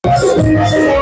Thank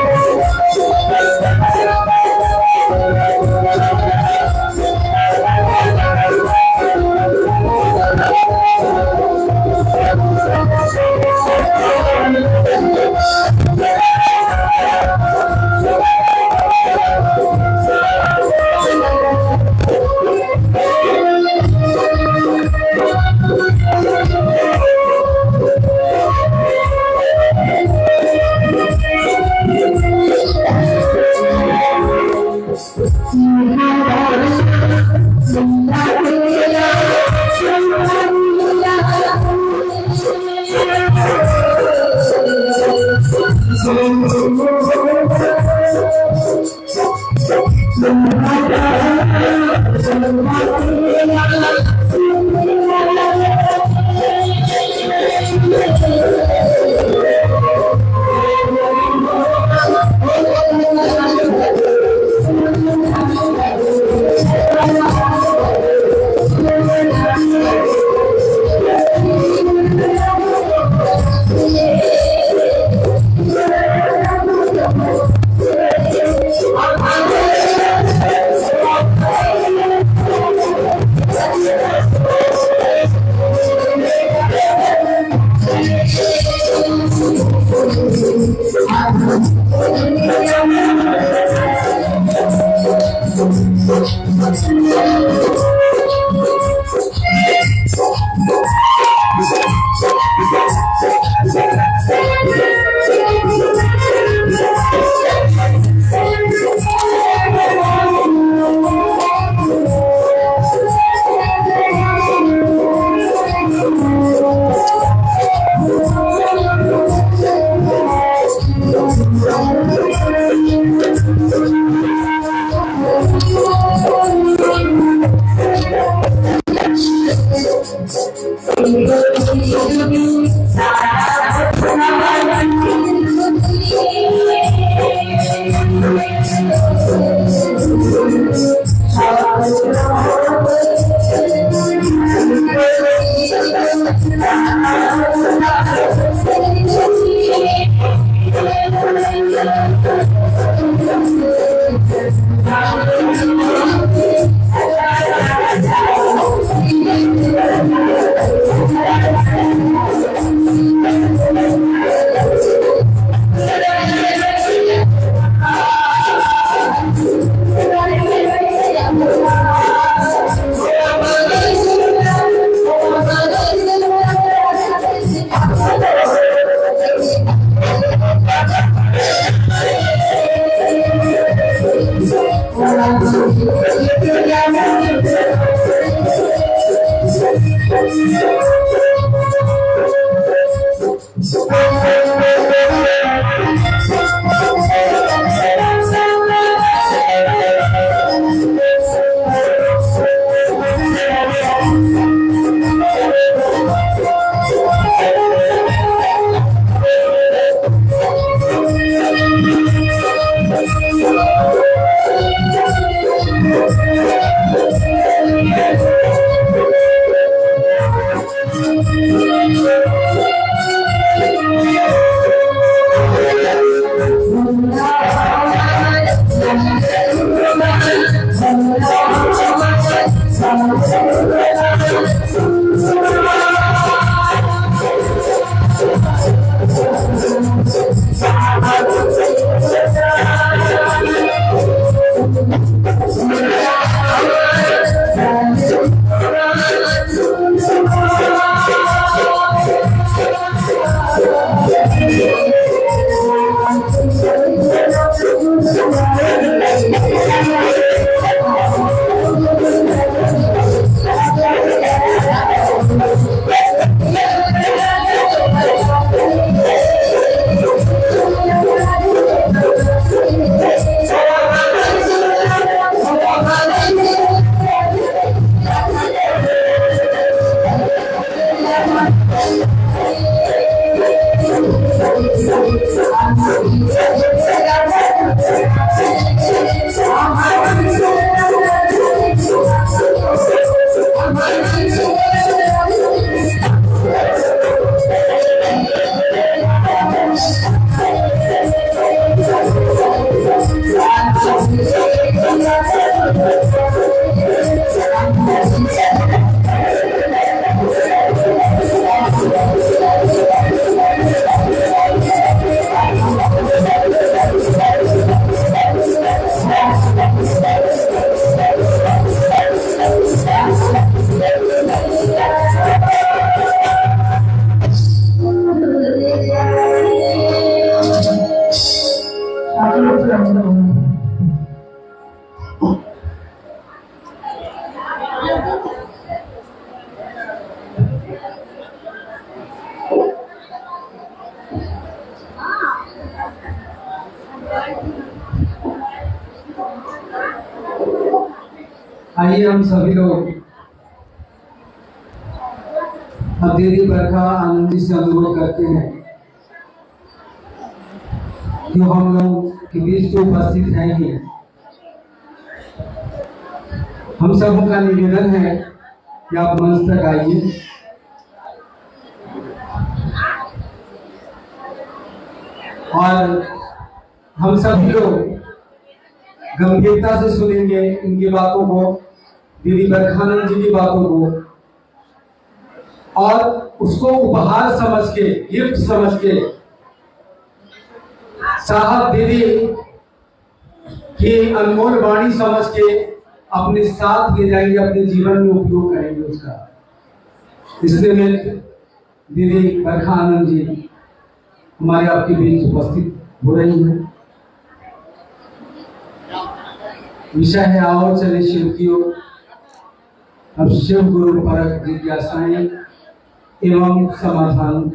you. आइए हम सभी लोग अब दीदी बरखा आनंद जी से अनुरोध करते हैं जो हम लोग के बीच जो उपस्थित हैं ही, हम सबों का निवेदन है कि आप मंच तक आइए। और हम सभी लोग गंभीरता से सुनेंगे इनकी बातों को, दीदी बरखानंद जी की बातों को, और उसको उपहार समझ के, गिफ्ट समझ के साहब दीदी की अनमोल वाणी समझ के अपने साथ ले जाएंगे, अपने जीवन में उपयोग करेंगे उसका। इसलिए दीदी बरखानंद जी हमारे आपके बीच उपस्थित हो रही है। विषय है आओ चले शिव की ओर। अब शिव गुरु परक जिज्ञासाएं एवं समाधान।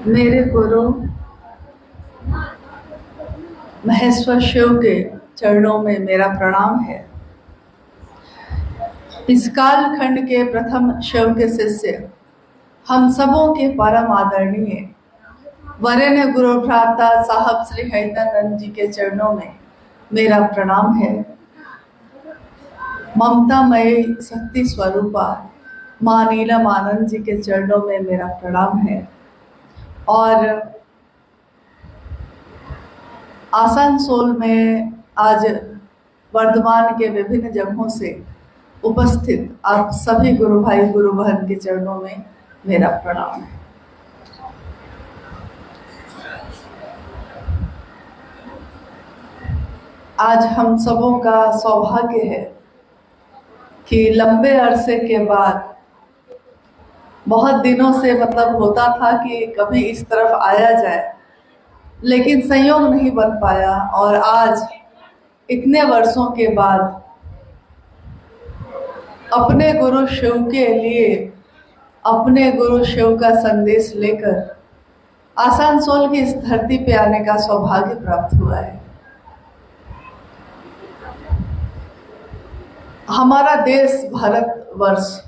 मेरे गुरु महेश्वर शिव के चरणों में मेरा प्रणाम है। इस कालखंड के प्रथम शिव के शिष्य, हम सबों के परम आदरणीय वरेण्य गुरु भ्राता साहब श्री हैदरानंद जी के चरणों में मेरा प्रणाम है। ममतामयी शक्ति स्वरूपा मां नीलम आनंद जी के चरणों में मेरा प्रणाम है। और आसनसोल में आज वर्धमान के विभिन्न जगहों से उपस्थित आप सभी गुरु भाई गुरु बहन के चरणों में मेरा प्रणाम है। आज हम सबों का सौभाग्य है कि लंबे अरसे के बाद, बहुत दिनों से मतलब होता था कि कभी इस तरफ आया जाए, लेकिन संयोग नहीं बन पाया, और आज इतने वर्षों के बाद अपने गुरु शिव के लिए, अपने गुरु शिव का संदेश लेकर आसनसोल की इस धरती पे आने का सौभाग्य प्राप्त हुआ है। हमारा देश भारतवर्ष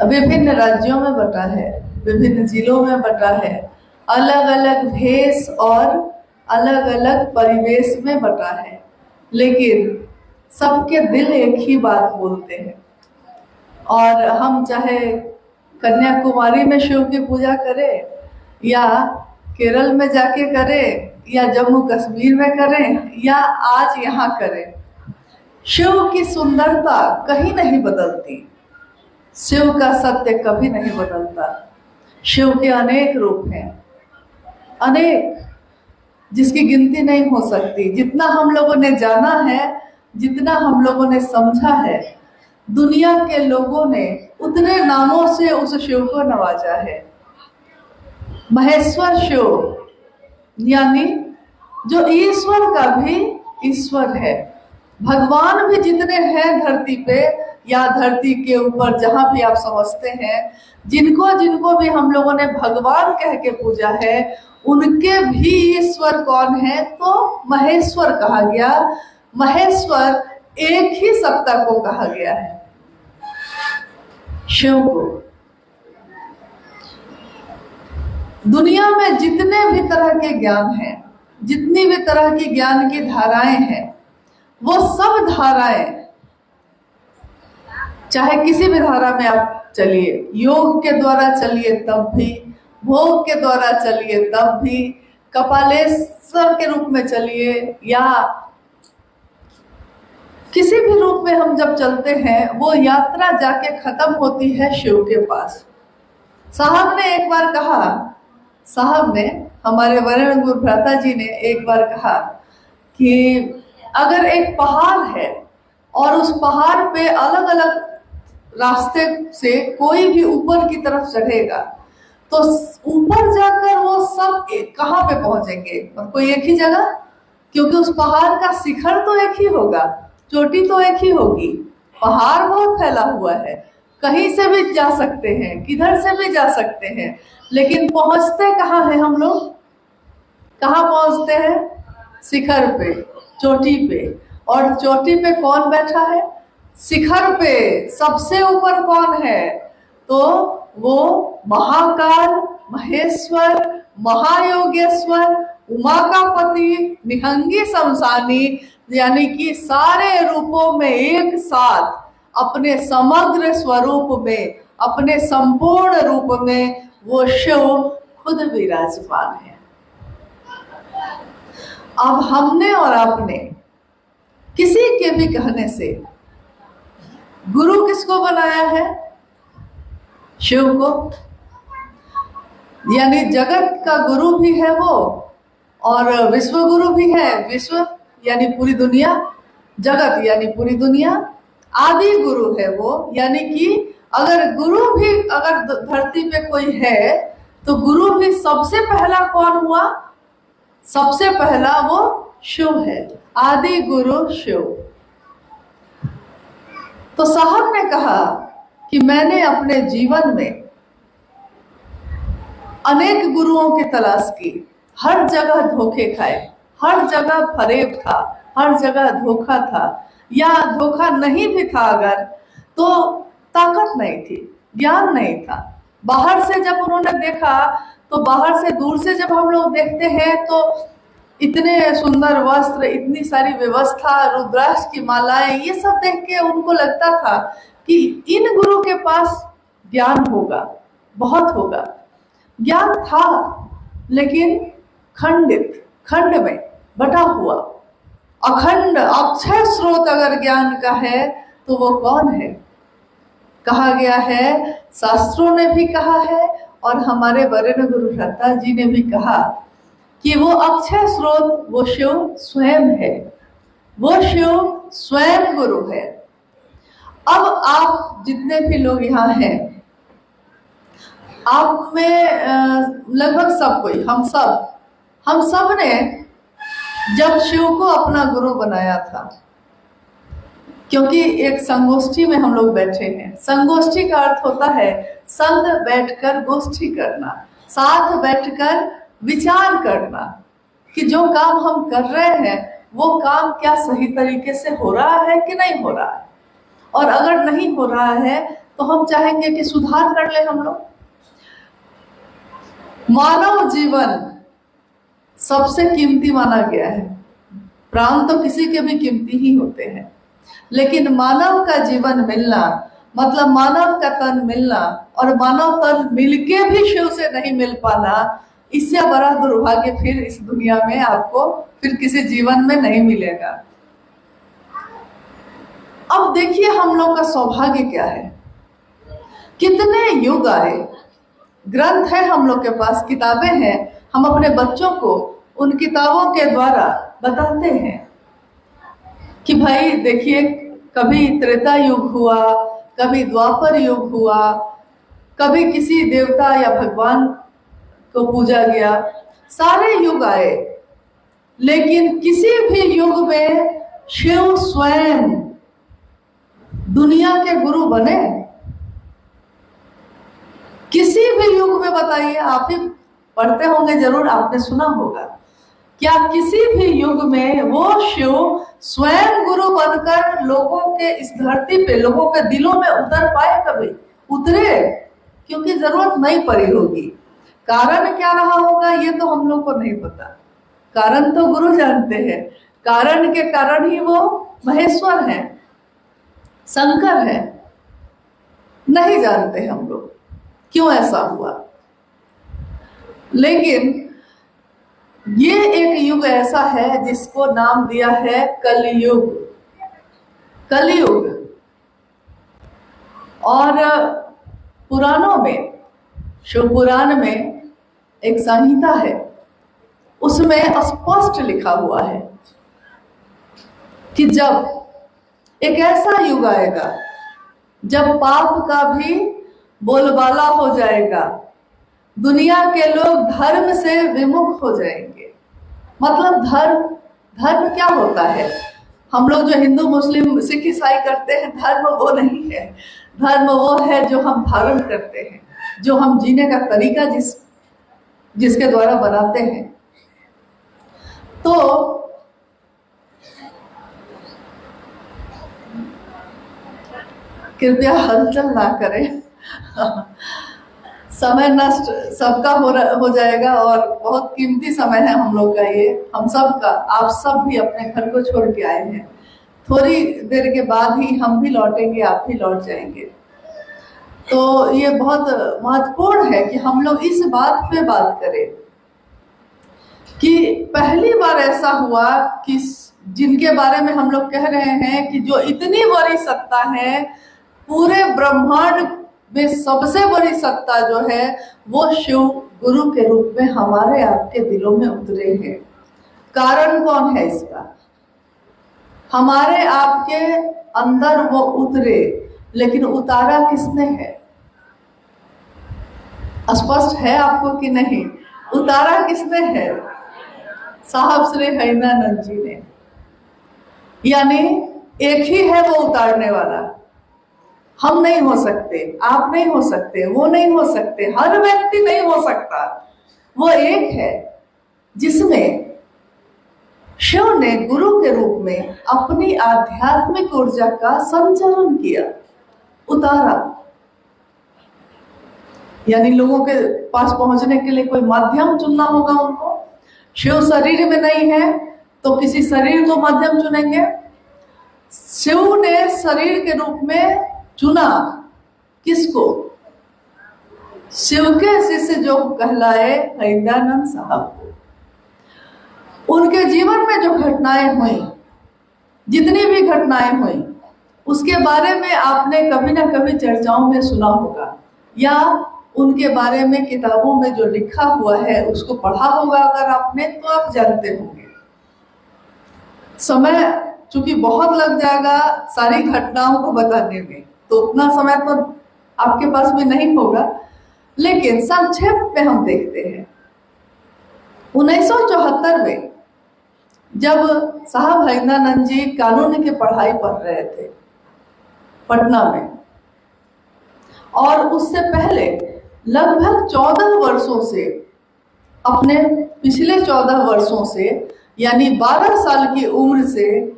विभिन्न राज्यों में बटा है, विभिन्न जिलों में बटा है, अलग अलग भेष और अलग अलग परिवेश में बटा है, लेकिन सबके दिल एक ही बात बोलते हैं। और हम चाहे कन्याकुमारी में शिव की पूजा करें, या केरल में जाके करें, या जम्मू कश्मीर में करें, या आज यहाँ करें, शिव की सुंदरता कहीं नहीं बदलती, शिव का सत्य कभी नहीं बदलता। शिव के अनेक रूप हैं, अनेक, जिसकी गिनती नहीं हो सकती। जितना हम लोगों ने जाना है, जितना हम लोगों ने समझा है, दुनिया के लोगों ने उतने नामों से उस शिव को नवाजा है। महेश्वर शिव यानी जो ईश्वर का भी ईश्वर है। भगवान भी जितने हैं धरती पे या धरती के ऊपर, जहां भी आप समझते हैं, जिनको जिनको भी हम लोगों ने भगवान कह के पूजा है, उनके भी ईश्वर कौन है? तो महेश्वर कहा गया। महेश्वर एक ही सत्ता को कहा गया है, शिव को। दुनिया में जितने भी तरह के ज्ञान हैं, जितनी भी तरह की ज्ञान की धाराएं हैं, वो सब धाराएं चाहे किसी भी धारा में आप चलिए, योग के द्वारा चलिए तब भी, भोग के द्वारा चलिए तब भी, कपालेश्वर के रूप में चलिए या किसी भी रूप में हम जब चलते हैं, वो यात्रा जाके खत्म होती है शिव के पास। साहब ने एक बार कहा, हमारे वरेण्य गुरु भ्राता जी ने एक बार कहा कि अगर एक पहाड़ है और उस पहाड़ पे अलग अलग रास्ते से कोई भी ऊपर की तरफ चढ़ेगा तो ऊपर जाकर वो सब कहाँ पे पहुंचेंगे? कोई एक ही जगह, क्योंकि उस पहाड़ का शिखर तो एक ही होगा, चोटी तो एक ही होगी। पहाड़ बहुत फैला हुआ है, कहीं से भी जा सकते हैं, किधर से भी जा सकते हैं, लेकिन पहुंचते कहाँ हैं हम लोग? कहाँ पहुंचते हैं? शिखर पे, चोटी पे। और चोटी पे कौन बैठा है? शिखर पे सबसे ऊपर कौन है? तो वो महाकाल, महेश्वर, महायोगेश्वर, उमा का पति, निहंगी शमशानी, यानी कि सारे रूपों में एक साथ अपने समग्र स्वरूप में, अपने संपूर्ण रूप में वो शिव खुद विराजमान है। अब हमने और आपने किसी के भी कहने से गुरु किसको बनाया है? शिव को। यानी जगत का गुरु भी है वो और विश्व गुरु भी है। विश्व यानी पूरी दुनिया, जगत यानी पूरी दुनिया। आदि गुरु है वो, यानी कि अगर गुरु भी अगर धरती पे कोई है तो गुरु भी सबसे पहला कौन हुआ? सबसे पहला वो शिव है, आदि गुरु शिव। तो साहब ने कहा कि मैंने अपने जीवन में अनेक गुरुओं की तलाश की, हर जगह धोखे खाए, हर जगह फरेब था, हर जगह धोखा था, या धोखा नहीं भी था अगर तो ताकत नहीं थी, ज्ञान नहीं था। बाहर से जब उन्होंने देखा तो बाहर से, दूर से जब हम लोग देखते हैं तो इतने सुंदर वस्त्र, इतनी सारी व्यवस्था, रुद्राक्ष की मालाएं, ये सब देख के उनको लगता था कि इन गुरु के पास ज्ञान होगा, बहुत होगा। ज्ञान था लेकिन खंडित, खंड में बटा हुआ। अखंड अक्षय स्रोत अगर ज्ञान का है तो वो कौन है? कहा गया है, शास्त्रों ने भी कहा है और हमारे वरेण्य गुरु भ्राता जी ने भी कहा कि वो अक्षय स्रोत वो शिव स्वयं है, वो शिव स्वयं गुरु है। अब आप जितने भी लोग यहाँ हैं, आप में लगभग सब कोई, हम सब ने जब शिव को अपना गुरु बनाया था, क्योंकि एक संगोष्ठी में हम लोग बैठे हैं। संगोष्ठी का अर्थ होता है संग बैठकर गोष्ठी करना, साथ बैठकर विचार करना कि जो काम हम कर रहे हैं वो काम क्या सही तरीके से हो रहा है कि नहीं हो रहा है, और अगर नहीं हो रहा है तो हम चाहेंगे कि सुधार कर ले हम लोग। मानव जीवन सबसे कीमती माना गया है। प्राण तो किसी के भी कीमती ही होते हैं, लेकिन मानव का जीवन मिलना, मतलब मानव का तन मिलना, और मानव तन मिलके भी शिव से नहीं मिल पाना, इससे बड़ा दुर्भाग्य फिर इस दुनिया में आपको फिर किसी जीवन में नहीं मिलेगा। अब देखिए हम लोग का सौभाग्य क्या है, कितने युग आए, ग्रंथ है हम लोग के पास, किताबें हैं, हम अपने बच्चों को उन किताबों के द्वारा बताते हैं कि भाई देखिए, कभी त्रेता युग हुआ, कभी द्वापर युग हुआ, कभी किसी देवता या भगवान को पूजा गया, सारे युग आए, लेकिन किसी भी युग में शिव स्वयं दुनिया के गुरु बने? किसी भी युग में बताइए, आप ही पढ़ते होंगे जरूर, आपने सुना होगा, क्या किसी भी युग में वो शिव स्वयं गुरु बनकर लोगों के इस धरती पे, लोगों के दिलों में उतर पाए? कभी उतरे? क्योंकि जरूरत नहीं पड़ी होगी। कारण क्या रहा होगा ये तो हम लोग को नहीं पता, कारण तो गुरु जानते हैं। कारण के कारण ही वो महेश्वर है, शंकर है। नहीं जानते हम लोग क्यों ऐसा हुआ। लेकिन ये एक युग ऐसा है जिसको नाम दिया है कलयुग। कलयुग। और पुराणों में, शिव पुराण में एक संहिता है, उसमें स्पष्ट लिखा हुआ है कि जब एक ऐसा युग आएगा जब पाप का भी बोलबाला हो जाएगा, दुनिया के लोग धर्म से विमुख हो जाएंगे। मतलब धर्म क्या होता है? हम लोग जो हिंदू मुस्लिम सिख ईसाई करते हैं, धर्म वो नहीं है। धर्म वो है जो हम धारण करते हैं, जो हम जीने का तरीका जिसके द्वारा बनाते हैं। तो कृपया हलचल ना करें समय नष्ट सबका हो जाएगा और बहुत कीमती समय है हम लोग का ये, हम सब का। आप सब भी अपने घर को छोड़ के आए हैं, थोड़ी देर के बाद ही हम भी लौटेंगे, आप भी लौट जाएंगे। तो ये बहुत महत्वपूर्ण है कि हम लोग इस बात पे बात करें कि पहली बार ऐसा हुआ कि जिनके बारे में हम लोग कह रहे हैं कि जो इतनी बड़ी सत्ता है, पूरे ब्रह्मांड में सबसे बड़ी सत्ता जो है वो शिव गुरु के रूप में हमारे आपके दिलों में उतरे हैं। कारण कौन है इसका? हमारे आपके अंदर वो उतरे, लेकिन उतारा किसने है? स्पष्ट है आपको कि नहीं? उतारा किसने है? साहब श्री हरिनानंद जी ने। यानी एक ही है वो उतारने वाला। हम नहीं हो सकते, आप नहीं हो सकते, वो नहीं हो सकते, हर व्यक्ति नहीं हो सकता। वो एक है जिसमें शिव ने गुरु के रूप में अपनी आध्यात्मिक ऊर्जा का संचरण किया, उतारा। यानी लोगों के पास पहुंचने के लिए कोई माध्यम चुनना होगा उनको। शिव शरीर में नहीं है तो किसी शरीर को माध्यम चुनेंगे। शिव ने शरीर के रूप में चुना किसको? शिव के शिष्य जो कहलाए हरिनानंद साहब को। उनके जीवन में जो घटनाएं हुई, जितनी भी घटनाएं हुई, उसके बारे में आपने कभी ना कभी चर्चाओं में सुना होगा, या उनके बारे में किताबों में जो लिखा हुआ है उसको पढ़ा होगा अगर आपने, तो आप जानते होंगे। समय चूंकि बहुत लग जाएगा सारी घटनाओं को बताने में, तो उतना समय तो आपके पास भी नहीं होगा, लेकिन संक्षेप में हम देखते हैं। 1974 में जब साहब हरिनानंद जी कानून की पढ़ाई पढ़ रहे थे पटना में, और उससे पहले लगभग 14 वर्षों से, अपने पिछले 14 वर्षों से, यानी 12 साल की उम्र से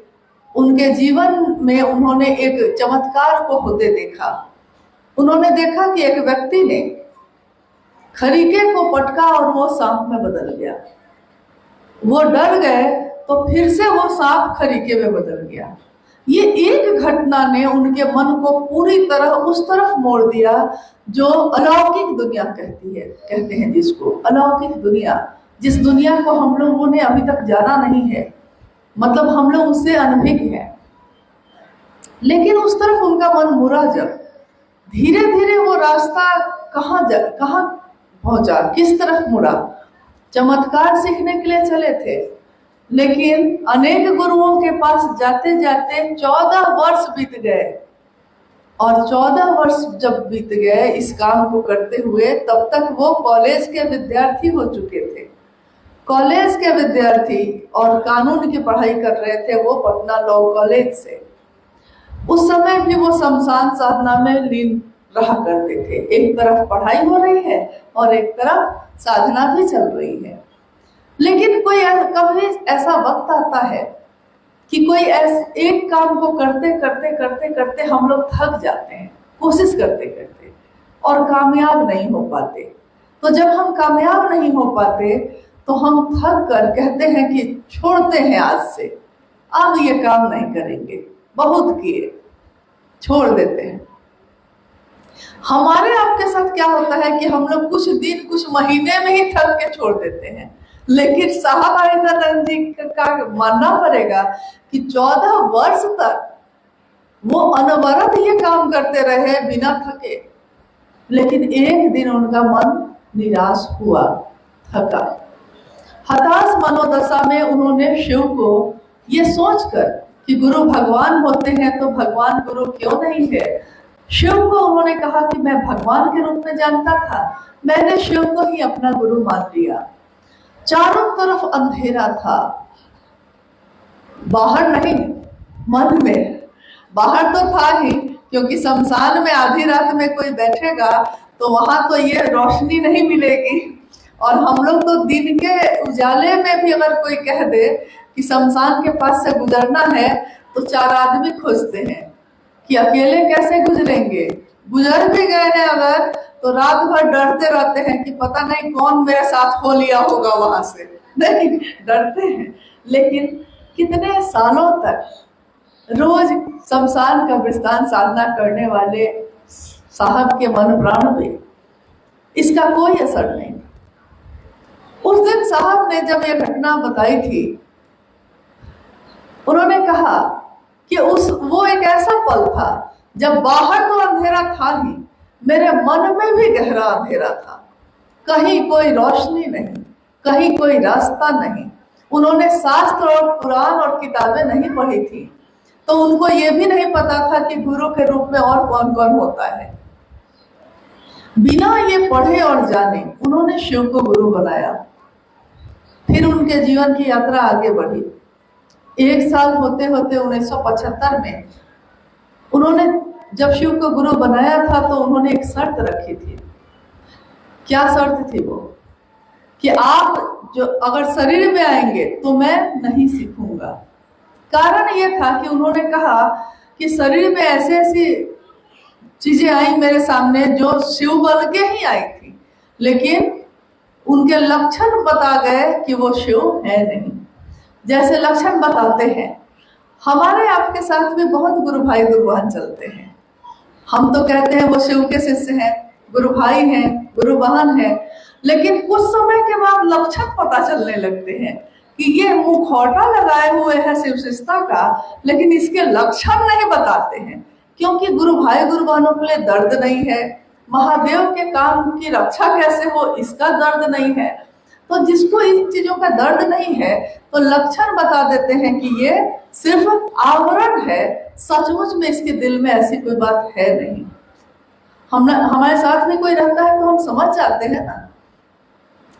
उनके जीवन में उन्होंने एक चमत्कार को होते देखा। उन्होंने देखा कि एक व्यक्ति ने खरीके को पटका और वो सांप में बदल गया। वो डर गए तो फिर से वो सांप खरीके में बदल गया। ये एक घटना ने उनके मन को पूरी तरह उस तरफ मोड़ दिया जो अलौकिक दुनिया कहते हैं जिसको अलौकिक दुनिया, जिस दुनिया को हम लोगों ने अभी तक जाना नहीं है, मतलब हम लोग उससे अनभिज्ञ हैं। लेकिन उस तरफ उनका मन मुड़ा जब धीरे धीरे वो रास्ता कहाँ पहुंचा, किस तरफ मुड़ा। चमत्कार सीखने के लिए चले थे, लेकिन अनेक गुरुओं के पास जाते जाते 14 वर्ष बीत गए। और 14 वर्ष जब बीत गए इस काम को करते हुए, तब तक वो कॉलेज के विद्यार्थी हो चुके थे। कॉलेज के विद्यार्थी और कानून की पढ़ाई कर रहे थे वो पटना लॉ कॉलेज से। उस समय भी वो शमशान साधना में लीन रहा करते थे। एक तरफ पढ़ाई हो रही है और एक तरफ साधना भी चल रही है। लेकिन कोई कभी ऐसा वक्त आता है कि कोई एक काम को करते करते करते करते हम लोग थक जाते हैं, कोशिश करते करते, और कामयाब नहीं हो पाते। तो जब हम कामयाब नहीं हो पाते तो हम थक कर कहते हैं कि छोड़ते हैं, आज से अब ये काम नहीं करेंगे, बहुत किए, छोड़ देते हैं। हमारे आपके साथ क्या होता है कि हम लोग कुछ दिन कुछ महीने में ही थक के छोड़ देते हैं, लेकिन साहब आइंदानंद जी का मानना पड़ेगा कि 14 वर्ष तक वो अनवरत ये काम करते रहे बिना थके, लेकिन एक दिन उनका मन निराश हुआ, थका। हताश मनोदशा में उन्होंने शिव को ये सोचकर कि गुरु भगवान होते हैं तो भगवान गुरु क्यों नहीं है, शिव को उन्होंने कहा कि मैं भगवान के रूप में जानता था, मैंने शिव को ही अपना गुरु मान लिया। चारों तरफ अंधेरा था, बाहर नहीं, मन में। बाहर तो था ही, क्योंकि शमशान में आधी रात में कोई बैठेगा तो वहां तो ये रोशनी नहीं मिलेगी, और हम लोग तो दिन के उजाले में भी अगर कोई कह दे कि शमशान के पास से गुजरना है तो 4 आदमी खोजते हैं कि अकेले कैसे गुजरेंगे। गुजर भी गए हैं अगर तो रात भर डरते रहते हैं कि पता नहीं कौन मेरे साथ हो लिया होगा वहां से, नहीं डरते हैं। लेकिन कितने सालों तक रोज शमशान कब्रिस्तान साधना करने वाले साहब के मन प्राण पे इसका कोई असर नहीं। उस दिन साहब ने जब ये घटना बताई थी, उन्होंने कहा कि वो एक ऐसा पल था जब बाहर तो अंधेरा था ही, मेरे मन में भी गहरा अंधेरा था। कहीं कोई रोशनी नहीं, कहीं कोई रास्ता नहीं। उन्होंने शास्त्र और कुरान और किताबें नहीं पढ़ी थी, तो उनको ये भी नहीं पता था कि गुरु के रूप में और कौन कौन होता है। बिना ये पढ़े और जाने उन्होंने शिव को गुरु बनाया। फिर उनके जीवन की यात्रा आगे बढ़ी। 1 साल होते होते 1975 में उन्होंने जब शिव को गुरु बनाया था तो उन्होंने एक शर्त रखी थी। क्या शर्त थी वो? कि आप जो अगर शरीर में आएंगे तो मैं नहीं सीखूंगा। कारण ये था कि उन्होंने कहा कि शरीर में ऐसे ऐसी चीजें आई मेरे सामने जो शिव बन के ही आई थी, लेकिन उनके लक्षण बता गए कि वो शिव है नहीं। जैसे लक्षण बताते हैं, हमारे आपके साथ भी बहुत गुरु भाई गुरु बहन चलते हैं। हम तो कहते हैं वो शिव के शिष्य हैं, गुरु भाई हैं, गुरु बहन हैं, लेकिन कुछ समय के बाद लक्षण पता चलने लगते हैं कि ये मुखौटा लगाए हुए है शिव शिष्यता का, लेकिन इसके लक्षण नहीं बताते हैं। क्योंकि गुरु भाई गुरु बहनों के लिए दर्द नहीं है, महादेव के काम की रक्षा कैसे हो इसका दर्द नहीं है। तो जिसको इन चीजों का दर्द नहीं है तो लक्षण बता देते हैं कि ये सिर्फ आवरण है, सचमुच में इसके दिल में ऐसी कोई बात है नहीं। हमारे साथ में कोई रहता है तो हम समझ जाते हैं ना।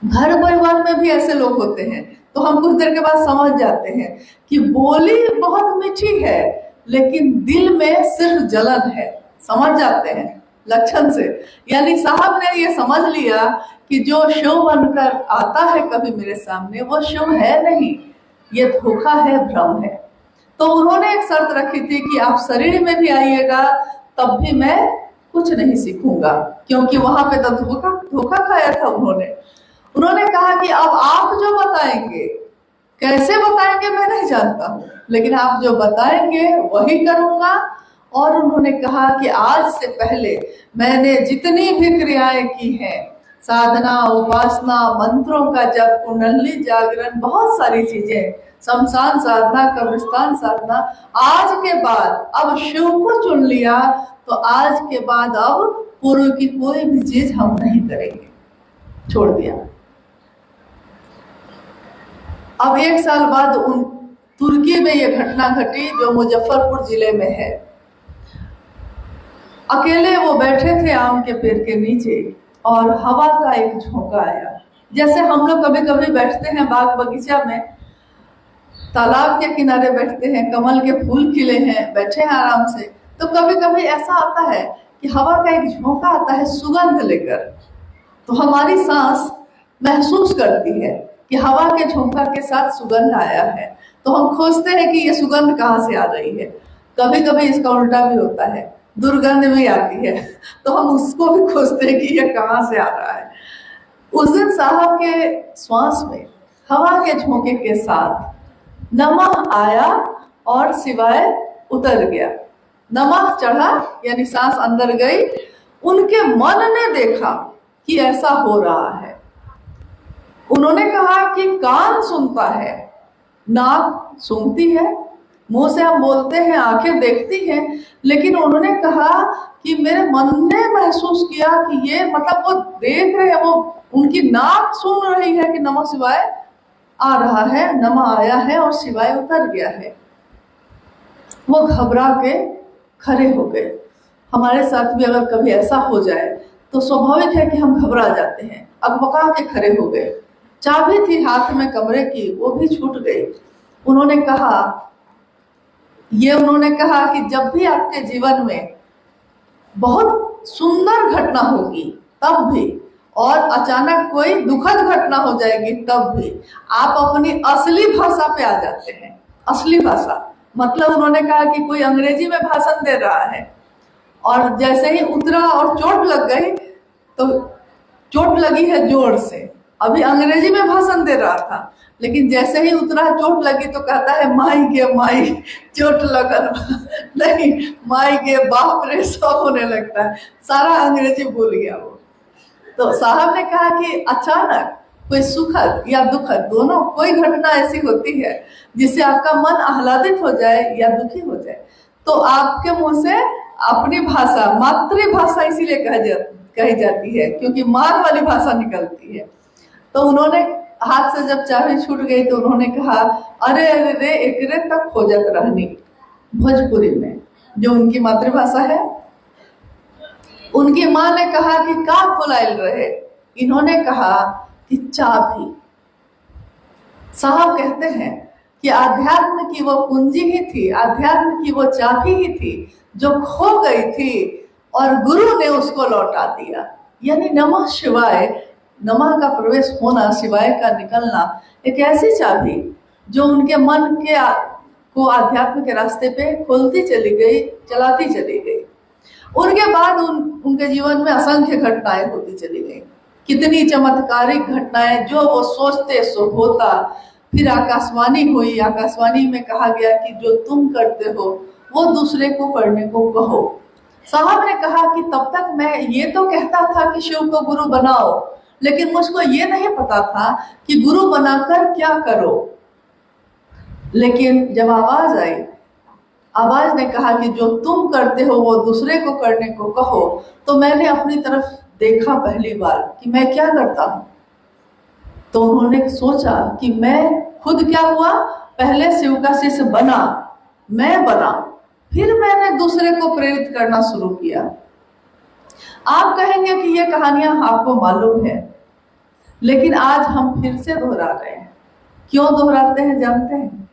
घर परिवार में भी ऐसे लोग होते हैं तो हम कुछ देर के बाद समझ जाते हैं कि बोली बहुत मीठी है लेकिन दिल में सिर्फ जलन है। समझ जाते हैं लक्षण से। यानी साहब ने ये समझ लिया कि जो शिव बनकर आता है कभी मेरे सामने वो शिव है नहीं, ये धोखा है, भ्रम है। तो उन्होंने एक शर्त रखी थी कि आप शरीर में भी आइएगा तब भी मैं कुछ नहीं सीखूंगा, क्योंकि वहां पे तो धोखा खाया था उन्होंने कहा कि अब आप जो बताएंगे, कैसे बताएंगे मैं नहीं जानता हूँ, लेकिन आप जो बताएंगे वही करूंगा। और उन्होंने कहा कि आज से पहले मैंने जितनी भी क्रियाएं की हैं, साधना, उपासना, मंत्रों का जप, कुंडली जागरण, बहुत सारी चीजें, शमशान साधना, कब्रिस्तान साधना, आज के बाद अब शिव को चुन लिया तो आज के बाद अब पूर्व की कोई भी चीज हम नहीं करेंगे, छोड़ दिया। अब 1 साल बाद तुर्की में यह घटना घटी जो मुजफ्फरपुर जिले में है। अकेले वो बैठे थे आम के पेड़ के नीचे और हवा का एक झोंका आया। जैसे हम लोग कभी कभी बैठते हैं बाग बगीचा में, तालाब के किनारे बैठते हैं, कमल के फूल खिले हैं, बैठे हैं आराम से, तो कभी कभी ऐसा आता है कि हवा का एक झोंका आता है सुगंध लेकर, तो हमारी सांस महसूस करती है कि हवा के झोंका के साथ सुगंध आया है, तो हम खोजते हैं कि ये सुगंध कहाँ से आ रही है। कभी कभी इसका उल्टा भी होता है, दुर्गंध भी आती है, तो हम उसको भी खोजते हैं कि ये कहाँ से आ रहा है। उस दिन साहब के श्वास में हवा के झोंके के साथ नमः आया और सिवाय उतर गया। नमः चढ़ा यानी सांस अंदर गई उनके मन ने देखा कि ऐसा हो रहा है। उन्होंने कहा कि कान सुनता है, नाक सुनती है, मुंह से हम बोलते हैं, आंखें देखती हैं, लेकिन उन्होंने कहा कि मेरे मन ने महसूस किया कि ये मतलब वो देख रहे हैं, वो उनकी नाक सुन रही है कि नमः शिवाय आ रहा है, नमः आया है और शिवाय उतर गया है। वो घबरा के खड़े हो गए। हमारे साथ भी अगर कभी ऐसा हो जाए तो स्वाभाविक है कि हम घबरा जाते हैं, अकबका के खड़े हो गए। चाबी थी हाथ में कमरे की, वो भी छूट गई। उन्होंने कहा कि जब भी आपके जीवन में बहुत सुंदर घटना होगी तब भी, और अचानक कोई दुखद घटना हो जाएगी तब भी, आप अपनी असली भाषा पे आ जाते हैं। असली भाषा मतलब उन्होंने कहा कि कोई अंग्रेजी में भाषण दे रहा है और जैसे ही उतरा और चोट लग गई, तो चोट लगी है जोर से, अभी अंग्रेजी में भाषण दे रहा था, लेकिन जैसे ही उतरा चोट लगी तो कहता है माई गे माई चोट लगल, नहीं माई गे बाप रे, सब होने लगता है, सारा अंग्रेजी भूल गया वो। तो साहब ने कहा कि अचानक कोई सुखद या दुखद दोनों कोई घटना ऐसी होती है जिससे आपका मन आह्लादित हो जाए या दुखी हो जाए, तो आपके मुंह से अपनी भाषा, मातृभाषा इसीलिए कही जाती है क्योंकि माँ वाली भाषा निकलती है। तो उन्होंने हाथ से जब चाबी छूट गई तो उन्होंने कहा अरे अरे रे एकरे तक खोजत रहनी, भोजपुरी में जो उनकी मातृभाषा है। उनकी माँ ने कहा कि का भुलाइल रहे, इन्होंने कहा कि चाबी। साहब कहते हैं कि आध्यात्म की वो कुंजी ही थी, आध्यात्म की वो चाबी ही थी जो खो गई थी और गुरु ने उसको लौटा दिया। यानी नमः शिवाय, नमः का प्रवेश होना, शिवाय का निकलना एक ऐसी चाबी जो उनके मन के को आध्यात्म के रास्ते पे खोलती चली गई, चलाती चली गई। उनके बाद उनके जीवन में असंख्य घटनाएं होती चली गई, कितनी चमत्कारिक घटनाएं, जो वो सोचते सो होता। फिर आकाशवाणी हुई, आकाशवाणी में कहा गया कि जो तुम करते हो वो दूसरे को करने को कहो। साहब ने कहा कि तब तक मैं ये तो कहता था कि शिव को गुरु बनाओ, लेकिन मुझको ये नहीं पता था कि गुरु बनाकर क्या करो। लेकिन जब आवाज आई, आवाज ने कहा कि जो तुम करते हो वो दूसरे को करने को कहो, तो मैंने अपनी तरफ देखा पहली बार कि मैं क्या करता हूँ। तो उन्होंने सोचा कि मैं खुद क्या हुआ, पहले शिव का शिष्य बना, मैं बना, फिर मैंने दूसरे को प्रेरित करना शुरू किया। आप कहेंगे कि ये कहानियां आपको मालूम है, लेकिन आज हम फिर से दोहरा रहे हैं। क्यों दोहराते हैं जानते हैं?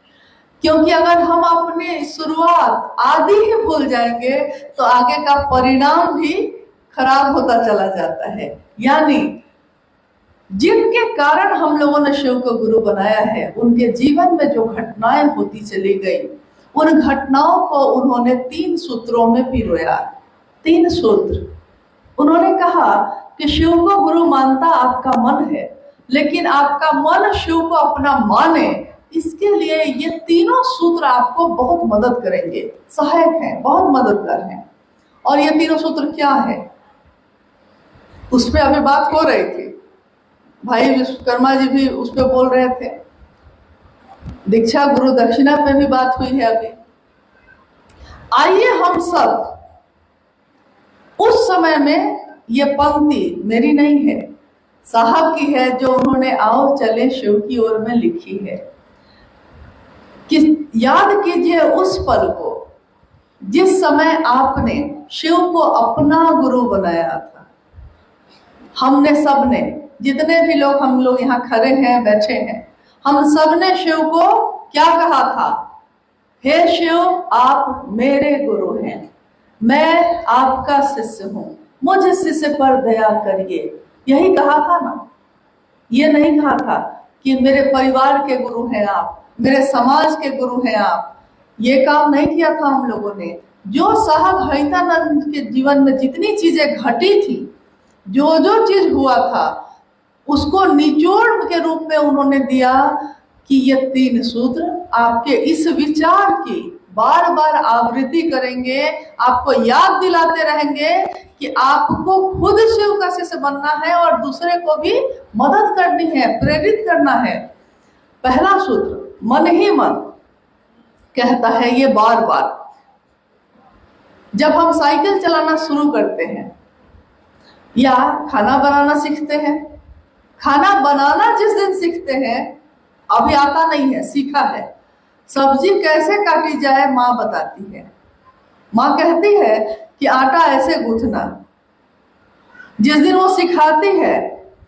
क्योंकि अगर हम अपनी शुरुआत आदि ही भूल जाएंगे तो आगे का परिणाम भी खराब होता चला जाता है। यानी जिनके कारण हम लोगों ने शिव को गुरु बनाया है, उनके जीवन में जो घटनाएं होती चली गई, उन घटनाओं को उन्होंने 3 सूत्रों में पिरोया। 3 सूत्र। उन्होंने कहा कि शिव को गुरु मानता आपका मन है, लेकिन आपका मन शिव को अपना माने, इसके लिए ये तीनों सूत्र आपको बहुत मदद करेंगे, सहायक हैं, बहुत मददगार हैं। और ये तीनों सूत्र क्या है, उस पर अभी बात हो रही थी, भाई विश्वकर्मा जी भी उस पर बोल रहे थे, दीक्षा गुरु दक्षिणा पे भी बात हुई है अभी। आइए हम सब उस समय में, ये पंक्ति मेरी नहीं है, साहब की है, जो उन्होंने आओ चले शिव की ओर में लिखी है, कि याद कीजिए उस पल को जिस समय आपने शिव को अपना गुरु बनाया था। हमने सबने, जितने भी लोग हम लोग यहाँ खड़े हैं, बैठे हैं, हम सबने शिव को क्या कहा था? हे शिव, आप मेरे गुरु हैं, मैं आपका शिष्य हूं, मुझ शिष्य पर दया करिए। यही कहा था ना? ये नहीं कहा था कि मेरे परिवार के गुरु हैं आप, मेरे समाज के गुरु हैं आप। ये काम नहीं किया था हम लोगों ने। जो साहब हरितानंद के जीवन में जितनी चीजें घटी थी, जो जो चीज हुआ था, उसको निचोड़ के रूप में उन्होंने दिया कि ये 3 सूत्र आपके इस विचार की बार बार आवृत्ति करेंगे, आपको याद दिलाते रहेंगे कि आपको खुद शिव का शिष्य बनना है और दूसरे को भी मदद करनी है, प्रेरित करना है। पहला सूत्र, मन ही मन कहता है ये बार बार। जब हम साइकिल चलाना शुरू करते हैं या खाना बनाना सीखते हैं, खाना बनाना जिस दिन सीखते हैं, अभी आता नहीं है, सीखा है, सब्जी कैसे काटी जाए माँ बताती है। माँ कहती है कि आटा ऐसे गूंथना। जिस दिन वो सिखाती है